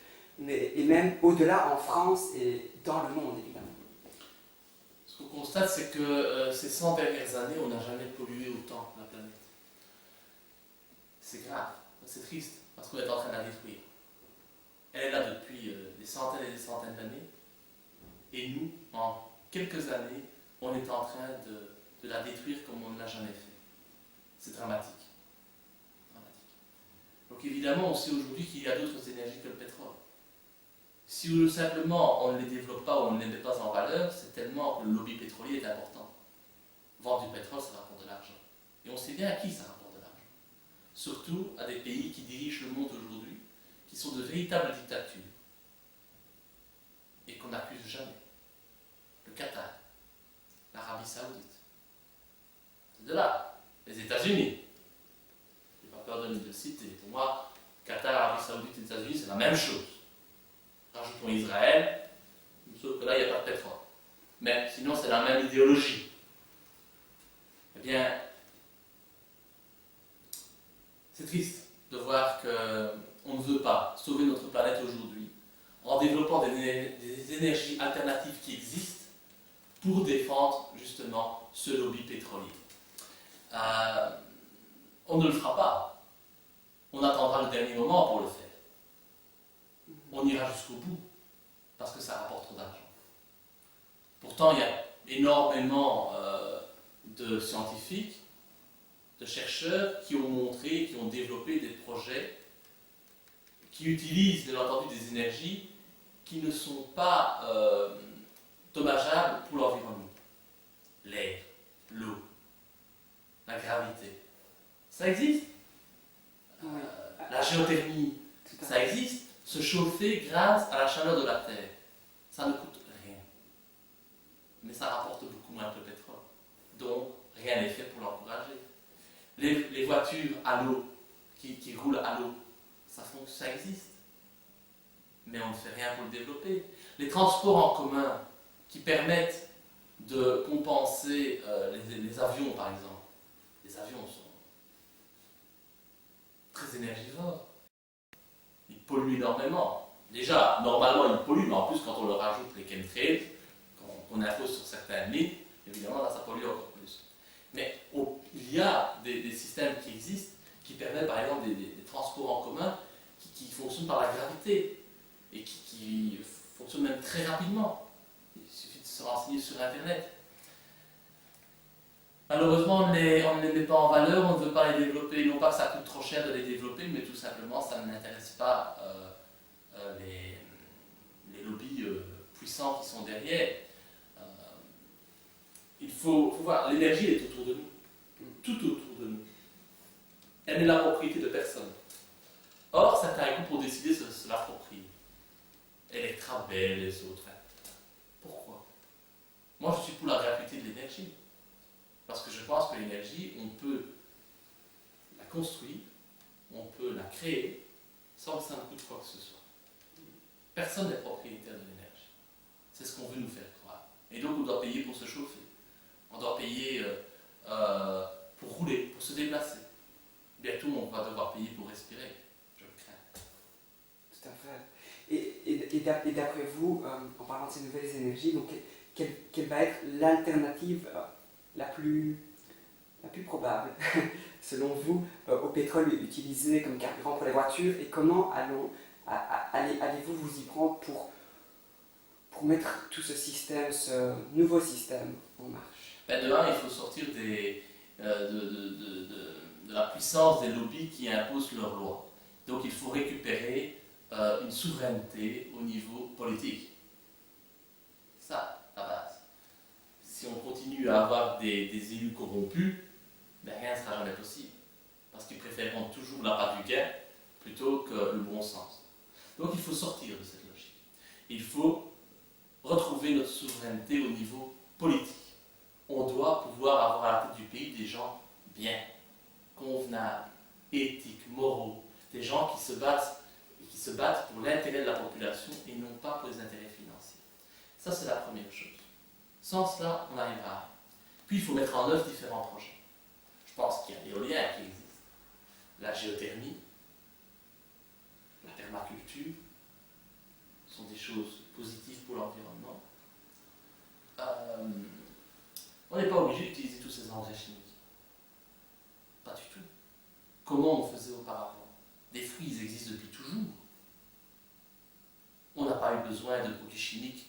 et même au-delà en France et dans le monde, évidemment? Ce qu'on constate, c'est que ces 100 dernières années, on n'a jamais pollué autant la planète. C'est grave, c'est triste, parce qu'on est en train de la détruire. Elle est là depuis des centaines et des centaines d'années, et nous, en quelques années, on est en train de la détruire comme on ne l'a jamais fait. C'est dramatique. Donc évidemment, on sait aujourd'hui qu'il y a d'autres énergies que le pétrole. Si simplement on ne les développe pas ou on ne les met pas en valeur, c'est tellement que le lobby pétrolier est important. Vendre du pétrole, ça rapporte de l'argent. Et on sait bien à qui ça rapporte de l'argent. Surtout à des pays qui dirigent le monde aujourd'hui, qui sont de véritables dictatures. Et qu'on n'accuse jamais. Le Qatar, l'Arabie Saoudite. C'est de là, les États-Unis. Je n'ai pas peur de le citer. Pour moi, Qatar, Arabie Saoudite et les États-Unis, c'est la même chose. Rajoutons Israël, sauf que là, il n'y a pas de pétrole. Mais sinon, c'est la même idéologie. Eh bien, c'est triste de voir qu'on ne veut pas sauver notre planète aujourd'hui en développant des énergies alternatives qui existent pour défendre justement ce lobby pétrolier. On ne le fera pas. On attendra le dernier moment pour le faire. On ira jusqu'au bout, parce que ça rapporte trop d'argent. Pourtant, il y a énormément de scientifiques, de chercheurs qui ont montré, qui ont développé des projets qui utilisent, bien entendu, des énergies qui ne sont pas dommageables pour l'environnement. L'air, l'eau, la gravité. Ça existe. La géothermie, ça existe. chauffer grâce à la chaleur de la terre. Ça ne coûte rien. Mais ça rapporte beaucoup moins que le pétrole. Donc, rien n'est fait pour l'encourager. Les voitures à l'eau, qui roulent à l'eau, ça existe. Mais on ne fait rien pour le développer. Les transports en commun qui permettent de compenser les avions, par exemple. Les avions sont très énergivores. Ils polluent énormément. Déjà, normalement, ils polluent, mais en plus, quand on leur ajoute les chemtrails, qu'on impose sur certaines lignes, évidemment, là, ça pollue encore plus. Mais il y a des systèmes qui existent, qui permettent, par exemple, des transports en commun qui fonctionnent par la gravité et qui fonctionnent même très rapidement. Il suffit de se renseigner sur Internet. Malheureusement, on ne les met pas en valeur, on ne veut pas les développer, non pas que ça coûte trop cher de les développer, mais tout simplement ça n'intéresse pas les lobbies puissants qui sont derrière. Il faut voir, l'énergie est autour de nous, tout autour de nous. Elle n'est la propriété de personne. Or, certains groupes pour décider se l'approprient. Electra, Bell, les autres. Pourquoi? Moi, je suis pour la gratuité de l'énergie. Parce que je pense que l'énergie, on peut la construire, on peut la créer, sans que ça ne coûte quoi que ce soit. Personne n'est propriétaire de l'énergie. C'est ce qu'on veut nous faire croire. Et donc on doit payer pour se chauffer. On doit payer pour rouler, pour se déplacer. Bientôt on va devoir payer pour respirer. Je le crains. Tout à fait. Et d'après vous, en parlant de ces nouvelles énergies, donc, quelle va être l'alternative la plus probable, selon vous, au pétrole utilisé comme carburant pour les voitures, et comment allez-vous vous y prendre pour mettre tout ce système, ce nouveau système en marche? De un, il faut sortir de la puissance des lobbies qui imposent leurs lois. Donc il faut récupérer une souveraineté au niveau politique. Ça, la base. Si on continue à avoir des élus corrompus, ben rien ne sera jamais possible. Parce qu'ils préféreront toujours l'appât du gain plutôt que le bon sens. Donc il faut sortir de cette logique. Il faut retrouver notre souveraineté au niveau politique. On doit pouvoir avoir à la tête du pays des gens bien, convenables, éthiques, moraux, des gens qui se battent pour l'intérêt de la population et non pas pour les intérêts financiers. Ça, c'est la première chose. Sans cela, on n'arrivera à rien. Puis, il faut mettre en œuvre différents projets. Je pense qu'il y a l'éolien qui existe, la géothermie, la permaculture, sont des choses positives pour l'environnement. On n'est pas obligé d'utiliser tous ces engrais chimiques. Pas du tout. Comment on faisait auparavant? Les fruits, ils existent depuis toujours. On n'a pas eu besoin de produits chimiques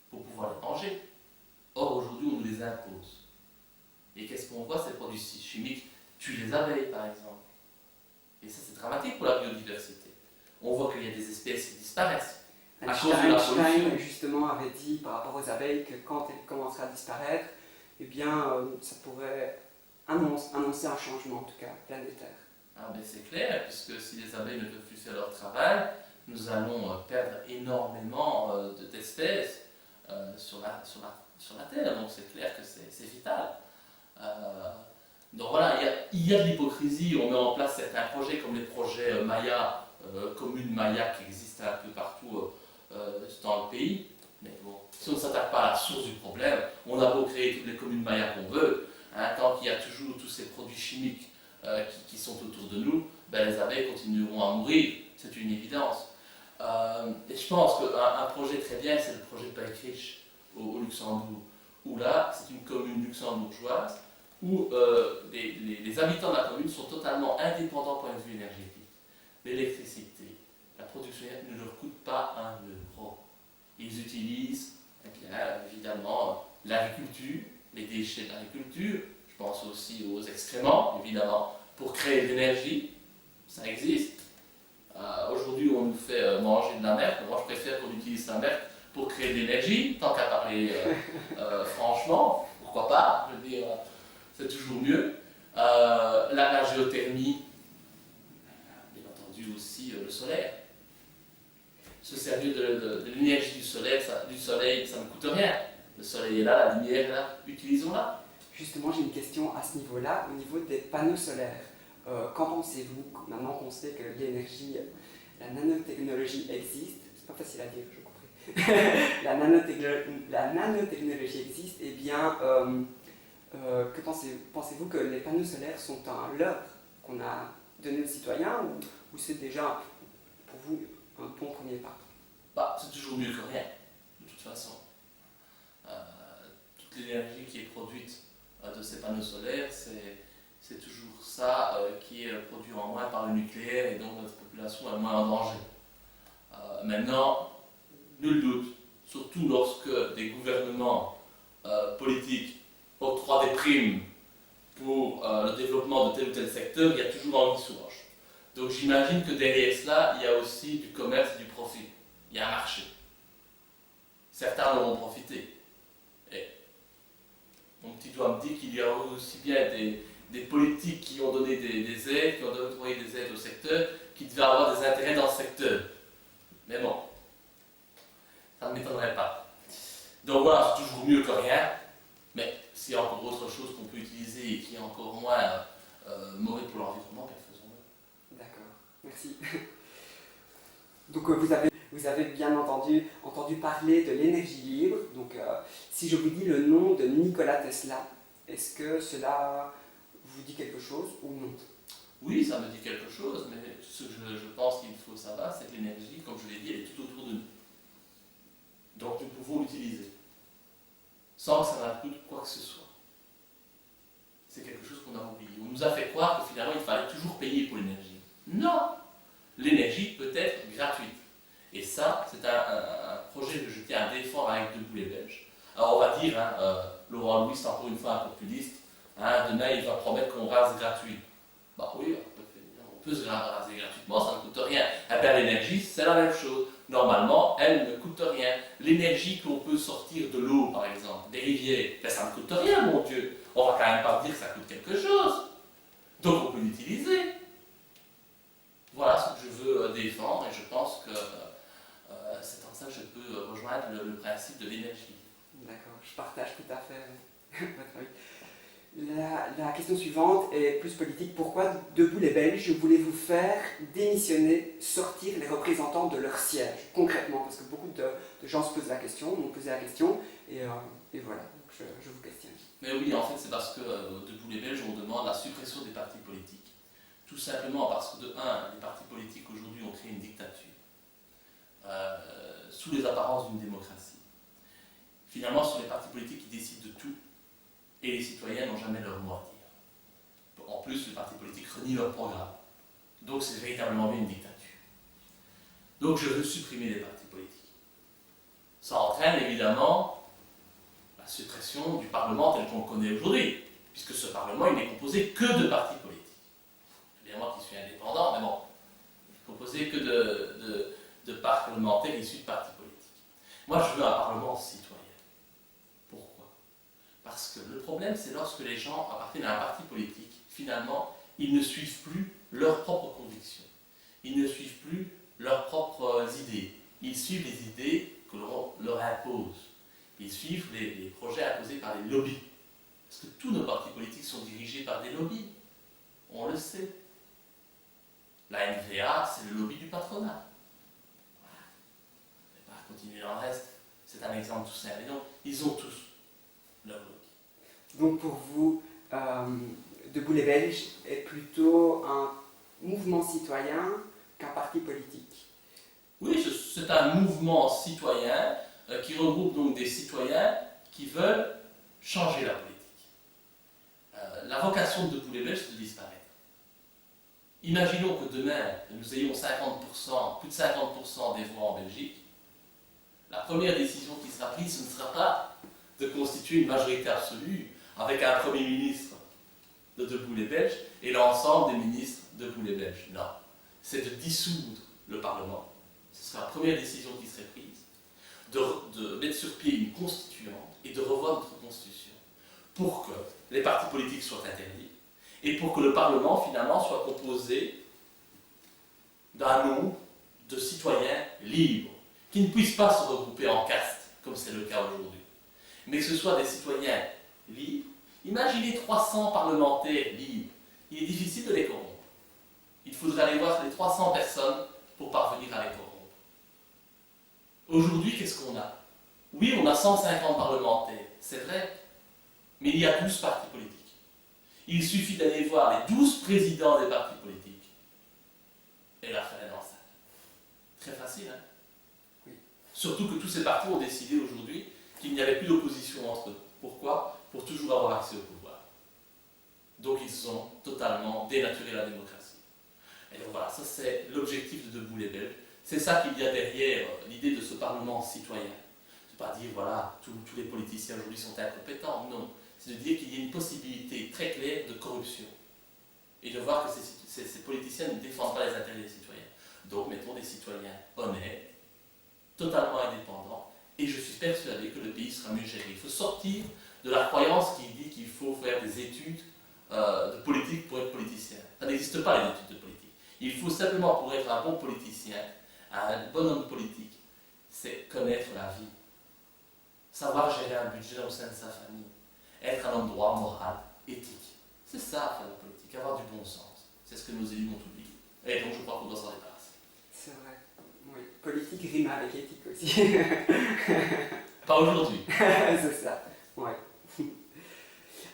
pour pouvoir les manger. Or, aujourd'hui, on nous les impose. Et qu'est-ce qu'on voit? Ces produits chimiques tuent les abeilles, par exemple. Et ça, c'est dramatique pour la biodiversité. On voit qu'il y a des espèces qui disparaissent. À cause de la pollution. Einstein, justement, avait dit par rapport aux abeilles que quand elles commenceraient à disparaître, eh bien, ça pourrait annoncer un changement, en tout cas, planétaire. Ah ben c'est clair, puisque si les abeilles ne peuvent plus faire leur travail, nous allons perdre énormément d'espèces sur la Terre. Donc c'est clair que c'est vital. Donc voilà, il y a de l'hypocrisie. On met en place certains projets comme les projets Maya, communes Maya qui existent un peu partout dans le pays. Mais bon, si on ne s'attaque pas à la source du problème, on a beau créer toutes les communes Maya qu'on veut, hein, tant qu'il y a toujours tous ces produits chimiques qui sont autour de nous, ben les abeilles continueront à mourir, c'est une évidence. Et je pense qu'un projet très bien, c'est le projet de Beekirch au Luxembourg, où là, c'est une commune luxembourgeoise, où les habitants de la commune sont totalement indépendants du point de vue énergétique. L'électricité, la production ne leur coûte pas un euro. Ils utilisent, eh bien, évidemment, l'agriculture, les déchets de l'agriculture, je pense aussi aux excréments, évidemment, pour créer de l'énergie. Ça existe. Aujourd'hui, on nous fait manger de la merde. Moi, je préfère qu'on utilise la merde pour créer de l'énergie, tant qu'à parler franchement. Pourquoi pas? Je veux dire, c'est toujours mieux. La géothermie, bien entendu aussi le solaire. Se servir de l'énergie du soleil, ça ne coûte rien. Le soleil est là, la lumière est là, utilisons-la. Justement, j'ai une question à ce niveau-là, au niveau des panneaux solaires. Qu'en pensez-vous, maintenant qu'on sait que l'énergie, la nanotechnologie existe, c'est pas facile à dire, je comprends. La nanotechnologie existe, eh bien, que pensez-vous que les panneaux solaires sont un leurre qu'on a donné aux citoyens ou c'est déjà, pour vous, un bon premier pas? Bah, c'est toujours mieux que rien, de toute façon. Toute l'énergie qui est produite de ces panneaux solaires, c'est toujours ça qui est produit en moins par le nucléaire et donc notre population est moins en danger. Maintenant, nul doute, surtout lorsque des gouvernements politiques octroient des primes pour le développement de tel ou tel secteur, il y a toujours anguille sous roche. Donc j'imagine que derrière cela, il y a aussi du commerce et du profit. Il y a un marché. Certains en auront profité. Et mon petit doigt me dit qu'il y a aussi bien des politiques qui ont donné des aides, qui ont donné des aides au secteur, qui devaient avoir des intérêts dans ce secteur. Mais bon, ça ne m'étonnerait pas. Donc voilà, c'est toujours mieux que rien, mais s'il y a encore autre chose qu'on peut utiliser et qui est encore moins mauvais pour l'environnement, faisons-le. D'accord, merci. Donc vous avez bien entendu parler de l'énergie libre. Donc si je vous dis le nom de Nikola Tesla, est-ce que cela vous dit quelque chose ou non? Oui, ça me dit quelque chose, mais ce que je pense qu'il faut savoir, c'est que l'énergie, comme je l'ai dit, elle est tout autour de nous. Donc nous pouvons l'utiliser, sans que ça n'implique quoi que ce soit. C'est quelque chose qu'on a oublié. On nous a fait croire que finalement il fallait toujours payer pour l'énergie. Non! L'énergie peut être gratuite. Et ça, c'est un projet que je tiens à défendre avec Debout les Belges. Alors on va dire, Laurent Louis, c'est encore une fois un populiste, demain il va promettre qu'on rase gratuit. Bah oui, on peut se raser gratuitement, ça ne coûte rien. Eh bien l'énergie, c'est la même chose. Normalement, elle ne coûte rien. L'énergie qu'on peut sortir de l'eau, par exemple, des rivières, ben, ça ne coûte rien, mon Dieu. On va quand même pas dire que ça coûte quelque chose. Donc on peut l'utiliser. Voilà ce que je veux défendre et je pense que c'est en ça que je peux rejoindre le principe de l'énergie. D'accord, je partage tout à fait votre avis. La question suivante est plus politique. Pourquoi Debout les Belges voulez-vous faire démissionner, sortir les représentants de leur siège, concrètement? Parce que beaucoup de gens se posent la question, m'ont posé la question, et voilà, donc je vous questionne. Mais oui, en fait, c'est parce que Debout les Belges, on demande la suppression des partis politiques. Tout simplement parce que, de un, les partis politiques aujourd'hui ont créé une dictature, sous les apparences d'une démocratie. Finalement, ce sont les partis politiques qui décident de tout, et les citoyens n'ont jamais leur mot à dire. En plus, les partis politiques renient leur programme. Donc c'est véritablement bien une dictature. Donc je veux supprimer les partis politiques. Ça entraîne évidemment la suppression du Parlement tel qu'on le connaît aujourd'hui, puisque ce Parlement il n'est composé que de partis politiques. C'est bien moi qui suis indépendant, mais bon, il n'est composé que de parlementaires issus de partis politiques. Moi je veux un Parlement citoyen. Parce que le problème, c'est lorsque les gens appartiennent à un parti politique, finalement, ils ne suivent plus leurs propres convictions. Ils ne suivent plus leurs propres idées. Ils suivent les idées que l'on leur impose. Ils suivent les projets imposés par les lobbies. Parce que tous nos partis politiques sont dirigés par des lobbies. On le sait. La NVA, c'est le lobby du patronat. Voilà. Je ne vais pas continuer dans le reste. C'est un exemple tout simple. Et donc, ils ont tous leur lobby. Donc pour vous, Debout les Belges est plutôt un mouvement citoyen qu'un parti politique? Oui, c'est un mouvement citoyen qui regroupe donc des citoyens qui veulent changer la politique. La vocation de Debout les Belges, c'est de disparaître. Imaginons que demain, nous ayons 50%, plus de 50% des voix en Belgique. La première décision qui sera prise, ce ne sera pas de constituer une majorité absolue avec un Premier ministre de Debout les Belges et l'ensemble des ministres de Debout les Belges. Non, c'est de dissoudre le Parlement. Ce sera la première décision qui serait prise, de mettre sur pied une constituante et de revoir notre constitution pour que les partis politiques soient interdits et pour que le Parlement finalement soit composé d'un nombre de citoyens libres, qui ne puissent pas se regrouper en caste, comme c'est le cas aujourd'hui, mais que ce soit des citoyens libres. Imaginez 300 parlementaires libres. Il est difficile de les corrompre. Il faudrait aller voir les 300 personnes pour parvenir à les corrompre. Aujourd'hui, qu'est-ce qu'on a? Oui, on a 150 parlementaires, c'est vrai, mais il y a 12 partis politiques. Il suffit d'aller voir les 12 présidents des partis politiques et l'affaire est dans ça. Très facile, hein? Oui. Surtout que tous ces partis ont décidé aujourd'hui qu'il n'y avait plus d'opposition entre eux. Pourquoi? Pour toujours avoir accès au pouvoir. Donc ils ont totalement dénaturé la démocratie. Et donc voilà, ça c'est l'objectif de Debout les Belges. C'est ça qu'il y a derrière l'idée de ce Parlement citoyen. C'est pas dire, voilà, tous les politiciens aujourd'hui sont incompétents. Non. C'est de dire qu'il y a une possibilité très claire de corruption. Et de voir que ces politiciens ne défendent pas les intérêts des citoyens. Donc, mettons des citoyens honnêtes, totalement indépendants, et je suis persuadé que le pays sera mieux géré. Il faut sortir de la croyance qui dit qu'il faut faire des études de politique pour être politicien. Ça n'existe pas, les études de politique. Il faut simplement, pour être un bon politicien, un bon homme politique, c'est connaître la vie. Savoir gérer un budget au sein de sa famille. Être un homme droit, moral, éthique. C'est ça, faire la politique, avoir du bon sens. C'est ce que nos élus ont oublié. Et donc je crois qu'on doit s'en débarrasser. C'est vrai. Oui. Politique rime avec éthique aussi. Pas aujourd'hui. C'est ça. Ouais.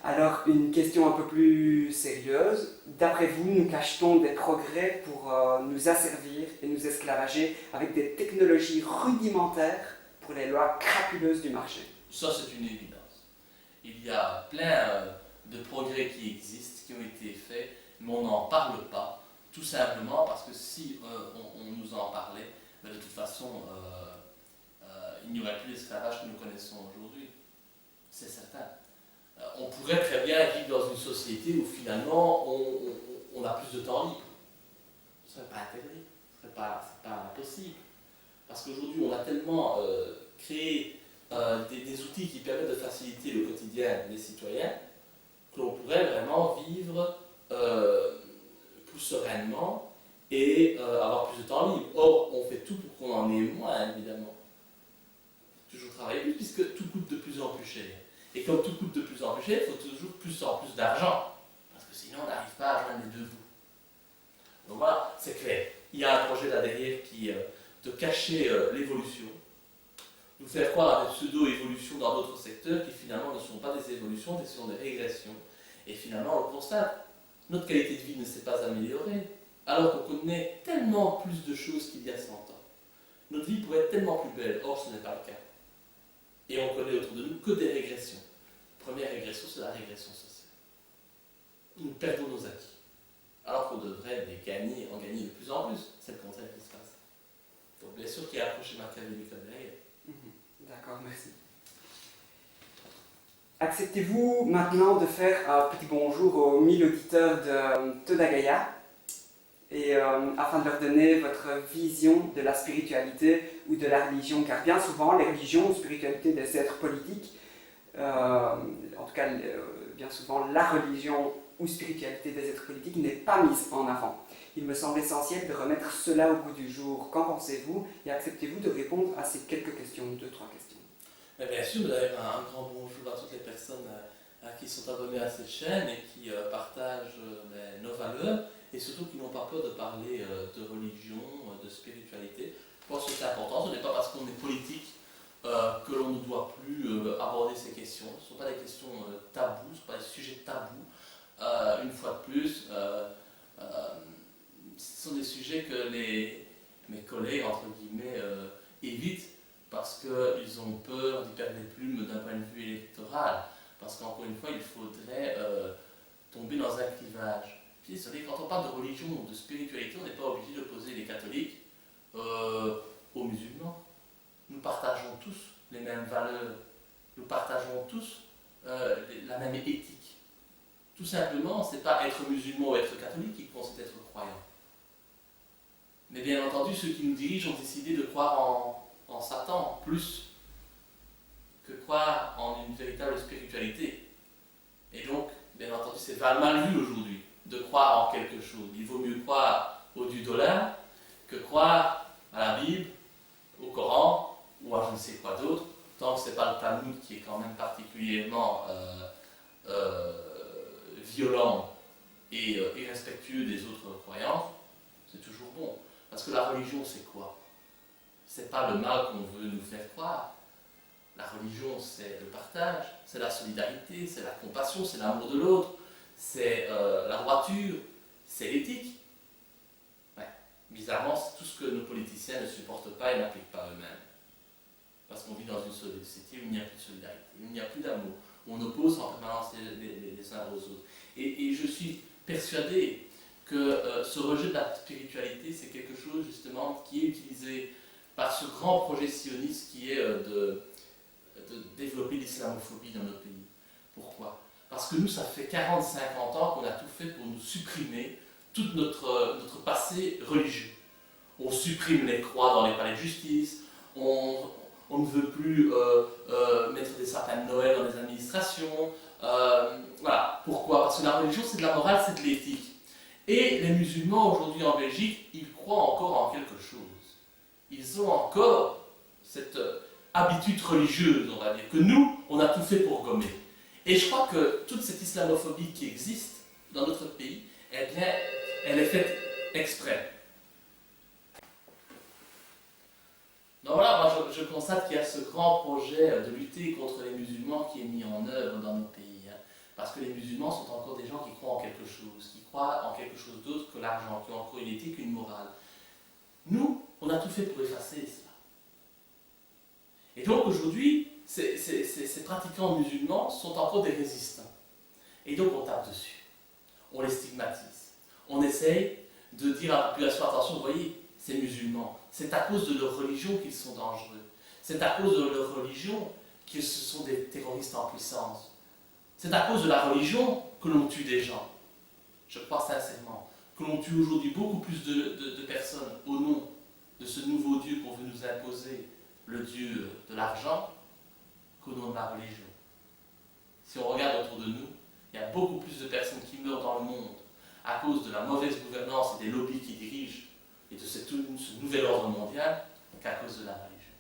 Alors, une question un peu plus sérieuse. D'après vous, nous cache-t-on des progrès pour nous asservir et nous esclavager avec des technologies rudimentaires pour les lois crapuleuses du marché? Ça, c'est une évidence. Il y a plein de progrès qui existent, qui ont été faits, mais on n'en parle pas, tout simplement parce que si on nous en parlait, de toute façon, il n'y aurait plus l'esclavage que nous connaissons aujourd'hui. C'est certain. On pourrait très bien vivre dans une société où finalement on a plus de temps libre. Ce ne serait pas interdit, ce n'est pas impossible. Parce qu'aujourd'hui, on a tellement créé des outils qui permettent de faciliter le quotidien des citoyens que l'on pourrait vraiment vivre plus sereinement et avoir plus de temps libre. Or, on fait tout pour qu'on en ait moins, évidemment. Toujours travailler plus, puisque tout coûte de plus en plus cher. Et comme tout coûte de plus en plus cher, il faut toujours plus en plus d'argent. Parce que sinon, on n'arrive pas à joindre les deux bouts. Donc voilà, c'est clair. Il y a un projet là derrière qui de cacher l'évolution, nous faire croire à des pseudo-évolutions dans d'autres secteurs qui finalement ne sont pas des évolutions, mais sont des régressions. Et finalement, on le constate, notre qualité de vie ne s'est pas améliorée, alors qu'on connaît tellement plus de choses qu'il y a 100 ans. Notre vie pourrait être tellement plus belle, or ce n'est pas le cas. Et on connaît autour de nous que des régressions. La première régression, c'est la régression sociale. Nous perdons nos acquis, alors qu'on devrait en gagner de plus en plus. C'est le contraire qui se passe. Donc bien sûr qu'il y a un approche machiavélique comme derrière. D'accord, merci. Acceptez-vous maintenant de faire un petit bonjour aux 1000 auditeurs de Todagaya et afin de leur donner votre vision de la spiritualité ou de la religion, car bien souvent les religions ou spiritualité des êtres politiques, en tout cas bien souvent la religion ou spiritualité des êtres politiques n'est pas mise en avant. Il me semble essentiel de remettre cela au goût du jour. Qu'en pensez-vous et acceptez-vous de répondre à ces quelques questions, 2-3 questions? Bien sûr, d'ailleurs, un grand bonjour à toutes les personnes qui sont abonnées à cette chaîne et qui partagent nos valeurs et surtout qui n'ont pas peur de parler de religion, de spiritualité. Je pense que c'est important, ce n'est pas parce qu'on est politique que l'on ne doit plus aborder ces questions. Ce ne sont pas des questions tabous, ce ne sont pas des sujets tabous. Une fois de plus, ce sont des sujets que mes collègues, entre guillemets, évitent parce qu'ils ont peur d'y perdre les plumes d'un point de vue électoral. Parce qu'encore une fois, il faudrait tomber dans un clivage. Je suis désolé, quand on parle de religion ou de spiritualité, on n'est pas obligé d'opposer les catholiques aux musulmans. Nous partageons tous les mêmes valeurs. Nous partageons tous la même éthique. Tout simplement, ce n'est pas être musulman ou être catholique qui compte, c'est être croyant. Mais bien entendu, ceux qui nous dirigent ont décidé de croire en Satan plus que croire en une véritable spiritualité. Et donc, bien entendu, c'est mal vu aujourd'hui de croire en quelque chose. Il vaut mieux croire au $, que croire à la Bible, au Coran ou à je ne sais quoi d'autre, tant que ce n'est pas le Talmud qui est quand même particulièrement violent et irrespectueux des autres croyances, c'est toujours bon. Parce que la religion, c'est quoi? C'est pas le mal qu'on veut nous faire croire. La religion, c'est le partage, c'est la solidarité, c'est la compassion, c'est l'amour de l'autre, c'est la droiture, c'est l'éthique. Ouais. Bizarrement, c'est tout ce que nos politiciens ne supportent pas et n'appliquent pas eux-mêmes. Parce qu'on vit dans une société où il n'y a plus de solidarité, où il n'y a plus d'amour, où on oppose en permanence les uns aux autres. Et je suis persuadé que ce rejet de la spiritualité, c'est quelque chose justement qui est utilisé par ce grand projet sioniste qui est de développer l'islamophobie dans notre pays. Pourquoi? Parce que nous, ça fait 40-50 ans qu'on a tout fait pour nous supprimer tout notre passé religieux. On supprime les croix dans les palais de justice, on ne veut plus mettre des sapins de Noël dans les administrations. Voilà. Pourquoi? Parce que la religion, c'est de la morale, c'est de l'éthique. Et les musulmans, aujourd'hui en Belgique, ils croient encore en quelque chose. Ils ont encore cette habitude religieuse, on va dire, que nous, on a tout fait pour gommer. Et je crois que toute cette islamophobie qui existe dans notre pays, eh bien, elle est faite exprès. Donc voilà, moi je constate qu'il y a ce grand projet de lutter contre les musulmans qui est mis en œuvre dans nos pays. Parce que les musulmans sont encore des gens qui croient en quelque chose, qui croient en quelque chose d'autre que l'argent, qui ont encore une éthique, une morale. Nous, on a tout fait pour effacer cela. Et donc aujourd'hui, ces pratiquants musulmans sont encore des résistants. Et donc on tape dessus, on les stigmatise. On essaye de dire à la population, attention, vous voyez, ces musulmans, c'est à cause de leur religion qu'ils sont dangereux. C'est à cause de leur religion que ce sont des terroristes en puissance. C'est à cause de la religion que l'on tue des gens. Je crois sincèrement que l'on tue aujourd'hui beaucoup plus de personnes au nom de ce nouveau Dieu qu'on veut nous imposer, le Dieu de l'argent, qu'au nom de la religion. Si on regarde autour de nous, il y a beaucoup plus de personnes qui meurent dans le monde à cause de la mauvaise gouvernance et des lobbies qui dirigent et de ce nouvel ordre mondial qu'à cause de la religion.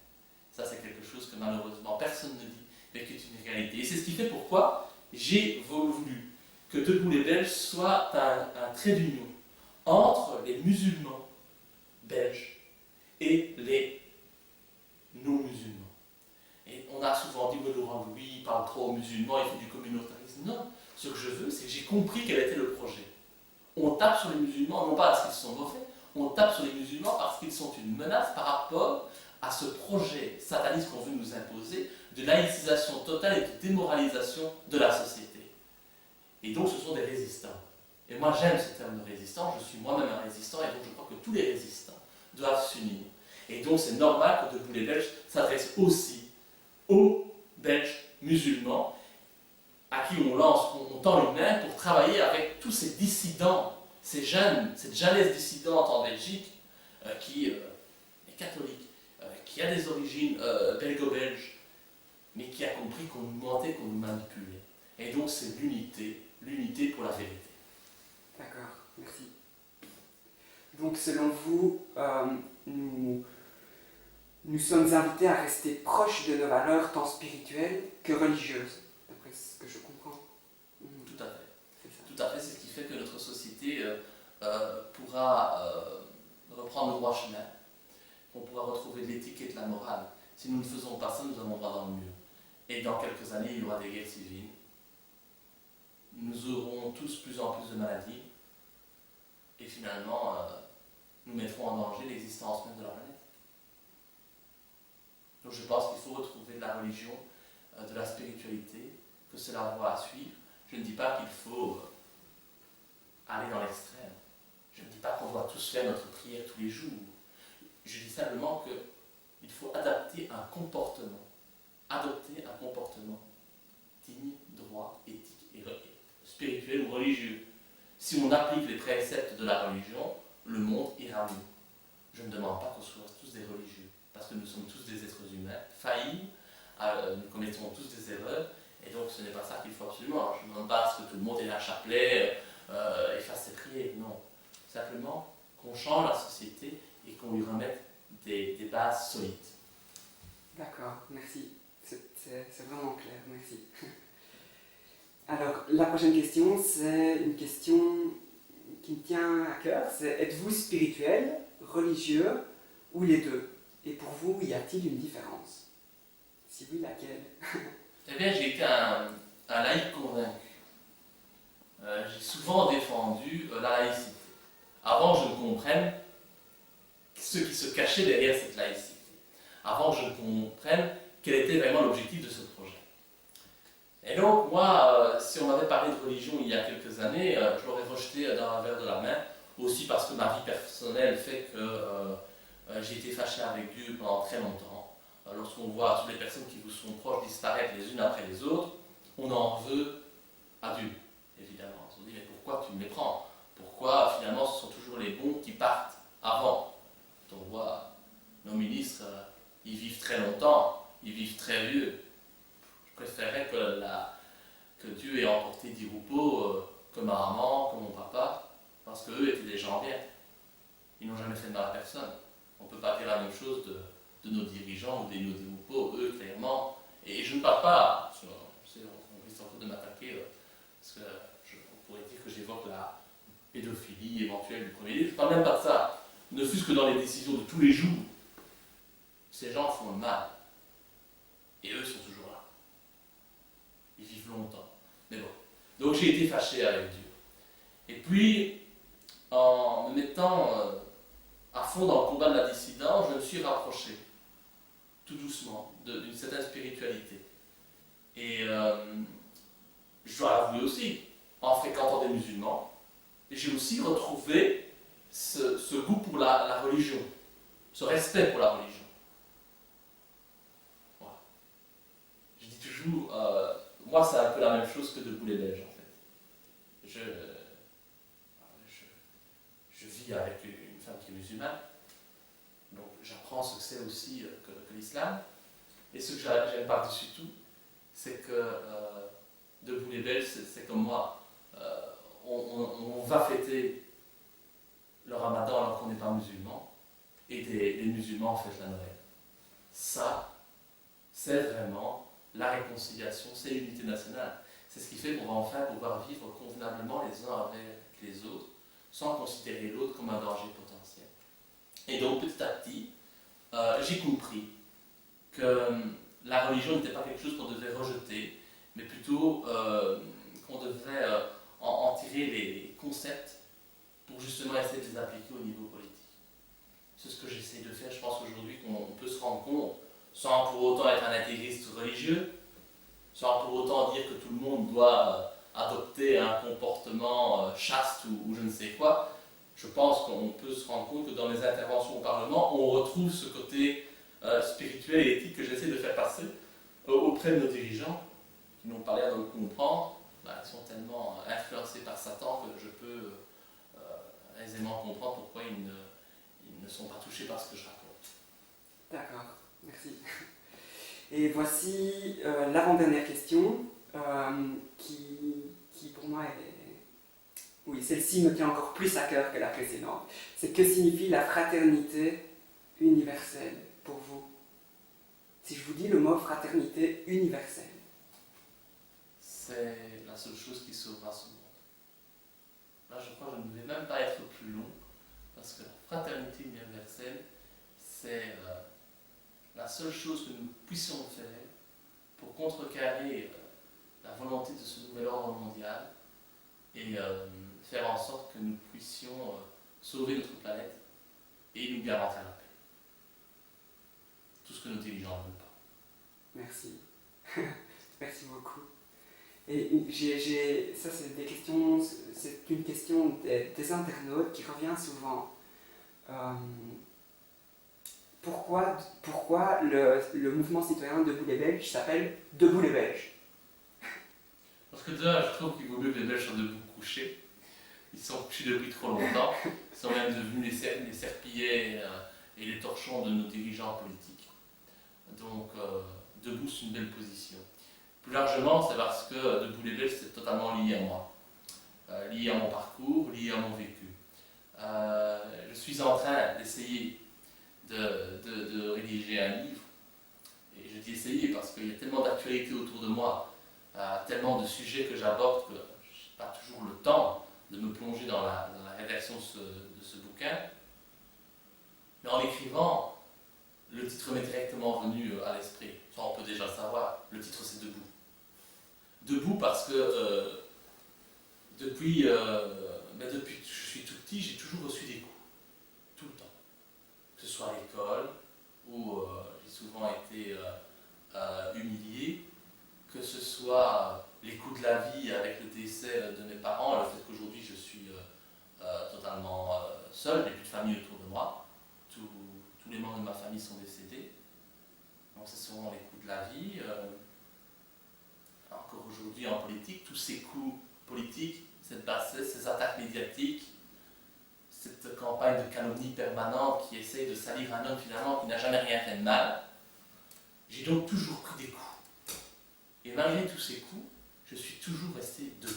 Ça, c'est quelque chose que malheureusement personne ne dit, mais qui est une réalité. Et c'est ce qui fait pourquoi j'ai voulu que Debout les Belges soit un trait d'union entre les musulmans belges et les non-musulmans. Et on a souvent dit, mais Laurent Louis, il parle trop aux musulmans, il fait du communautarisme. Non, ce que je veux, c'est que j'ai compris quel était le projet. On tape sur les musulmans, non pas parce qu'ils sont mauvais, on tape sur les musulmans parce qu'ils sont une menace par rapport à ce projet sataniste qu'on veut nous imposer de laïcisation totale et de démoralisation de la société. Et donc ce sont des résistants. Et moi j'aime ce terme de résistant, je suis moi-même un résistant et donc je crois que tous les résistants doivent s'unir. Et donc c'est normal que Debout les Belges s'adresse aussi aux Belges musulmans à qui on tend une main pour travailler avec tous ces dissidents, ces jeunes, cette jeunesse dissidente en Belgique qui est catholique, qui a des origines belgo-belges, mais qui a compris qu'on nous mentait, qu'on nous manipulait. Et donc c'est l'unité pour la vérité. D'accord, merci. Donc selon vous, nous sommes invités à rester proches de nos valeurs tant spirituelles que religieuses, d'après ce que je comprends. Tout à fait. C'est ça. Tout à fait, c'est ce qui fait que notre société pourra reprendre le droit chemin, qu'on pourra retrouver de l'éthique et de la morale. Si nous ne faisons pas ça, nous allons droit dans le mur. Et dans quelques années, il y aura des guerres civiles. Nous aurons tous plus en plus de maladies. Et finalement, nous mettrons en danger l'existence même de la planète. Donc je pense qu'il faut retrouver de la religion, de la spiritualité, que c'est la voie à suivre. Je ne dis pas qu'il faut aller dans l'extrême. Je ne dis pas qu'on doit tous faire notre prière tous les jours. Je dis simplement qu'il faut adopter un comportement digne, droit, éthique et spirituel ou religieux. Si on applique les préceptes de la religion, le monde ira mieux. Je ne demande pas qu'on soit tous des religieux, parce que nous sommes tous des êtres humains, faillibles, nous commettons tous des erreurs, et donc ce n'est pas ça qu'il faut absolument. Je ne demande pas à ce que tout le monde ait un chapelet et fasse ses prières, non. Simplement qu'on change la société et qu'on lui remette des bases solides. D'accord, merci. C'est vraiment clair, merci. Alors, la prochaine question, c'est une question qui me tient à cœur. C'est êtes-vous spirituel, religieux ou les deux? Et pour vous, y a-t-il une différence? Si oui, laquelle? Eh bien, j'ai été un laïc convaincu. J'ai souvent défendu la laïcité. Avant, je ne comprenne ce qui se cachait derrière cette laïcité. Avant, je ne comprenne quel était vraiment l'objectif de ce projet. Et donc, moi, si on m'avait parlé de religion il y a quelques années, je l'aurais rejeté d'un revers de la main, aussi parce que ma vie personnelle fait que j'ai été fâché avec Dieu pendant très longtemps. Lorsqu'on voit toutes les personnes qui vous sont proches disparaître les unes après les autres, on en veut à Dieu, évidemment. On se dit, mais pourquoi tu me les prends? Pourquoi, finalement, ce sont toujours les bons qui partent avant? Quand on voit nos ministres, ils vivent très longtemps, ils vivent très vieux. Je préférerais que Dieu ait emporté d'Irupo comme ma maman, comme mon papa, parce qu'eux étaient des gens bien. Ils n'ont jamais fait de mal à personne. On ne peut pas dire la même chose de nos dirigeants ou de nos d'Irupo, eux, clairement. Et je ne parle pas, on risque encore de m'attaquer, parce on pourrait dire que j'évoque la pédophilie éventuelle du premier livre. Je ne parle même pas de ça. Ne fût-ce que dans les décisions de tous les jours, ces gens font le mal. Et eux sont toujours là. Ils vivent longtemps. Mais bon. Donc j'ai été fâché avec Dieu. Et puis, en me mettant à fond dans le combat de la dissidence, je me suis rapproché, tout doucement, d'une certaine spiritualité. Et je dois l'avouer aussi, en fréquentant des musulmans, j'ai aussi retrouvé ce goût pour la religion, ce respect pour la religion. Voilà. Je dis toujours, moi c'est un peu la même chose que Debout les Belges en fait. Je vis avec une femme qui est musulmane, donc j'apprends ce que c'est aussi que l'islam. Et ce que j'aime par-dessus tout, c'est que Debout les Belges, c'est comme moi. On va fêter le ramadan alors qu'on n'est pas musulman, et les musulmans fêtent la Noël. Ça, c'est vraiment la réconciliation, c'est l'unité nationale. C'est ce qui fait qu'on va enfin pouvoir vivre convenablement les uns avec les autres, sans considérer l'autre comme un danger potentiel. Et donc petit à petit, j'ai compris que la religion n'était pas quelque chose qu'on devait rejeter, mais plutôt qu'on devait en tirer les concepts pour justement essayer de les appliquer au niveau politique. C'est ce que j'essaie de faire. Je pense qu'aujourd'hui qu'on peut se rendre compte, sans pour autant être un intégriste religieux, sans pour autant dire que tout le monde doit adopter un comportement chaste ou je ne sais quoi. Je pense qu'on peut se rendre compte que dans mes interventions au Parlement, on retrouve ce côté spirituel et éthique que j'essaie de faire passer auprès de nos dirigeants, qui n'ont pas l'air de le comprendre. Ils sont tellement influencés par Satan que je peux aisément comprendre pourquoi ils ne sont pas touchés par ce que je raconte. D'accord, merci. Et voici l'avant-dernière question, qui pour moi est... Oui, celle-ci me tient encore plus à cœur que la précédente. C'est que signifie la fraternité universelle pour vous? Si je vous dis le mot fraternité universelle. C'est la seule chose qui sauvera ce monde. Là, je crois que je ne vais même pas être plus long, parce que la fraternité universelle, c'est la seule chose que nous puissions faire pour contrecarrer la volonté de ce nouvel ordre mondial et faire en sorte que nous puissions sauver notre planète et nous garantir la paix. Tout ce que nos dirigeants ne veulent pas. Merci. Merci beaucoup. Et ça c'est des questions, c'est une question des internautes qui revient souvent. Pourquoi le mouvement citoyen Debout les Belges s'appelle Debout les Belges? Parce que déjà, je trouve qu'il vaut mieux que les Belges soient debout couchés. Ils sont couchés depuis trop longtemps. Ils sont même devenus les serpillers et les torchons de nos dirigeants politiques. Donc, debout, c'est une belle position. Plus largement, c'est parce que Debout les Belges, c'est totalement lié à moi. Lié à mon parcours, lié à mon vécu. Je suis en train d'essayer de rédiger un livre dû essayer parce qu'il y a tellement d'actualités autour de moi, tellement de sujets que j'aborde que je n'ai pas toujours le temps de me plonger dans la rédaction de ce bouquin. Mais en l'écrivant, le titre m'est directement venu à l'esprit. Enfin, on peut déjà le savoir, le titre c'est Debout. Debout parce que depuis que je suis tout petit, j'ai toujours reçu des coups. Tout le temps. Que ce soit à l'école, où j'ai souvent été humilié, que ce soit les coups de la vie avec le décès de mes parents, le fait qu'aujourd'hui je suis totalement seul, je n'ai plus de famille autour de moi, tous les membres de ma famille sont décédés, donc c'est souvent les coups de la vie. Encore aujourd'hui en politique, tous ces coups politiques, cette bassesse, ces attaques médiatiques, cette campagne de calomnie permanente qui essaye de salir un homme finalement qui n'a jamais rien fait de mal, j'ai donc toujours pris des coups. Et malgré tous ces coups, je suis toujours resté debout,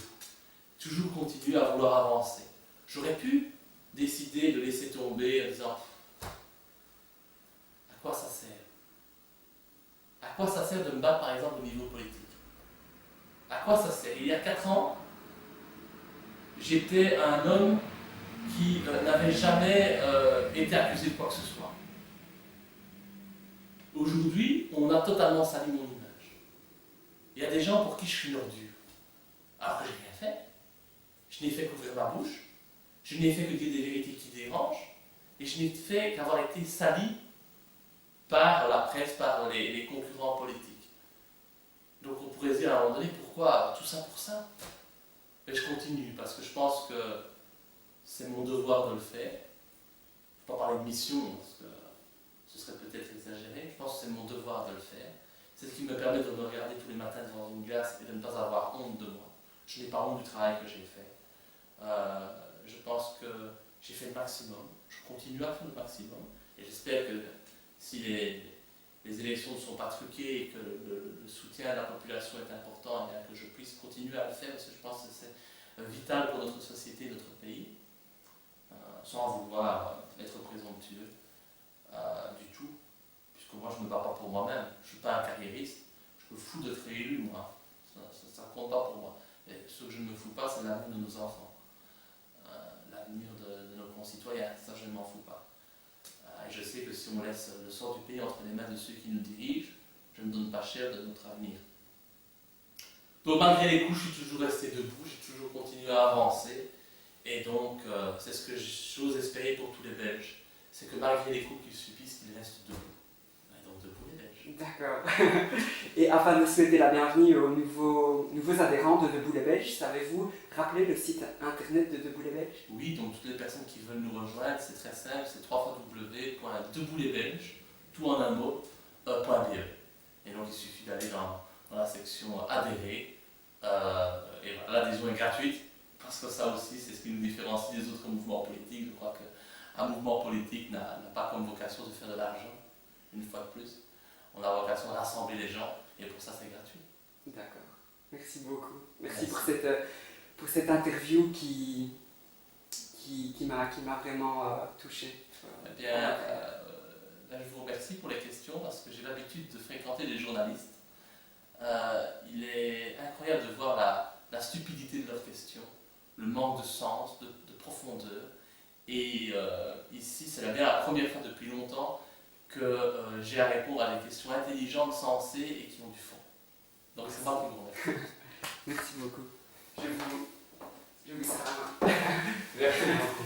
toujours continué à vouloir avancer. J'aurais pu décider de laisser tomber en disant à quoi ça sert? À quoi ça sert de me battre par exemple au niveau politique? À quoi ça sert? Il y a 4 ans, j'étais un homme qui n'avait jamais été accusé de quoi que ce soit. Aujourd'hui, on a totalement sali mon image. Il y a des gens pour qui je suis une ordure. Alors que je n'ai rien fait. Je n'ai fait qu'ouvrir ma bouche. Je n'ai fait que dire des vérités qui dérangent. Et je n'ai fait qu'avoir été sali par la presse, par les concurrents politiques. Donc on pourrait se dire à un moment donné, pourquoi tout ça pour ça? Mais je continue parce que je pense que c'est mon devoir de le faire. Je ne vais pas parler de mission parce que ce serait peut-être exagéré. Je pense que c'est mon devoir de le faire. C'est ce qui me permet de me regarder tous les matins devant une glace et de ne pas avoir honte de moi. Je n'ai pas honte du travail que j'ai fait. Je pense que j'ai fait le maximum. Je continue à faire le maximum. Et j'espère que si les élections ne sont pas truquées et que le soutien de la population est important, et que je puisse continuer à le faire parce que je pense que c'est vital pour notre société, notre pays, sans vouloir être présomptueux du tout. Puisque moi je ne me bats pas pour moi-même, je ne suis pas un carriériste, je me fous d'être élu moi, ça ne compte pas pour moi. Et ce que je ne me fous pas, c'est l'avenir de nos enfants, l'avenir de nos concitoyens, ça je ne m'en fous pas. Et je sais que si on laisse le sort du pays entre les mains de ceux qui nous dirigent, je ne donne pas cher de notre avenir. Donc malgré les coups, je suis toujours resté debout, j'ai toujours continué à avancer, et donc c'est ce que j'ose espérer pour tous les Belges, c'est que malgré les coups qu'ils subissent, ils restent debout. Donc debout les Belges. D'accord. Et afin de souhaiter la bienvenue aux nouveaux adhérents de Debout les Belges, savez-vous rappeler le site internet de Debout les Belges? Oui, donc toutes les personnes qui veulent nous rejoindre, c'est très simple, c'est www.deboutslesbelges, tout en un mot, .be. Et donc il suffit d'aller dans la section adhérer, et voilà, l'adhésion est gratuite, parce que ça aussi c'est ce qui nous différencie des autres mouvements politiques. Je crois qu'un mouvement politique n'a pas comme vocation de faire de l'argent, une fois de plus. On a vocation de rassembler les gens, et pour ça c'est gratuit. D'accord. Merci beaucoup. Merci. Pour cette interview qui m'a vraiment touché. Eh bien, là, je vous remercie pour les questions parce que j'ai l'habitude de fréquenter des journalistes. Il est incroyable de voir la stupidité de leurs questions, le manque de sens, de profondeur. Et ici, c'est bien la première fois depuis longtemps que j'ai à répondre à des questions intelligentes, sensées et qui ont du fond. Donc c'est moi qui vous remercie. Merci beaucoup. Je vous serre la main. Merci beaucoup.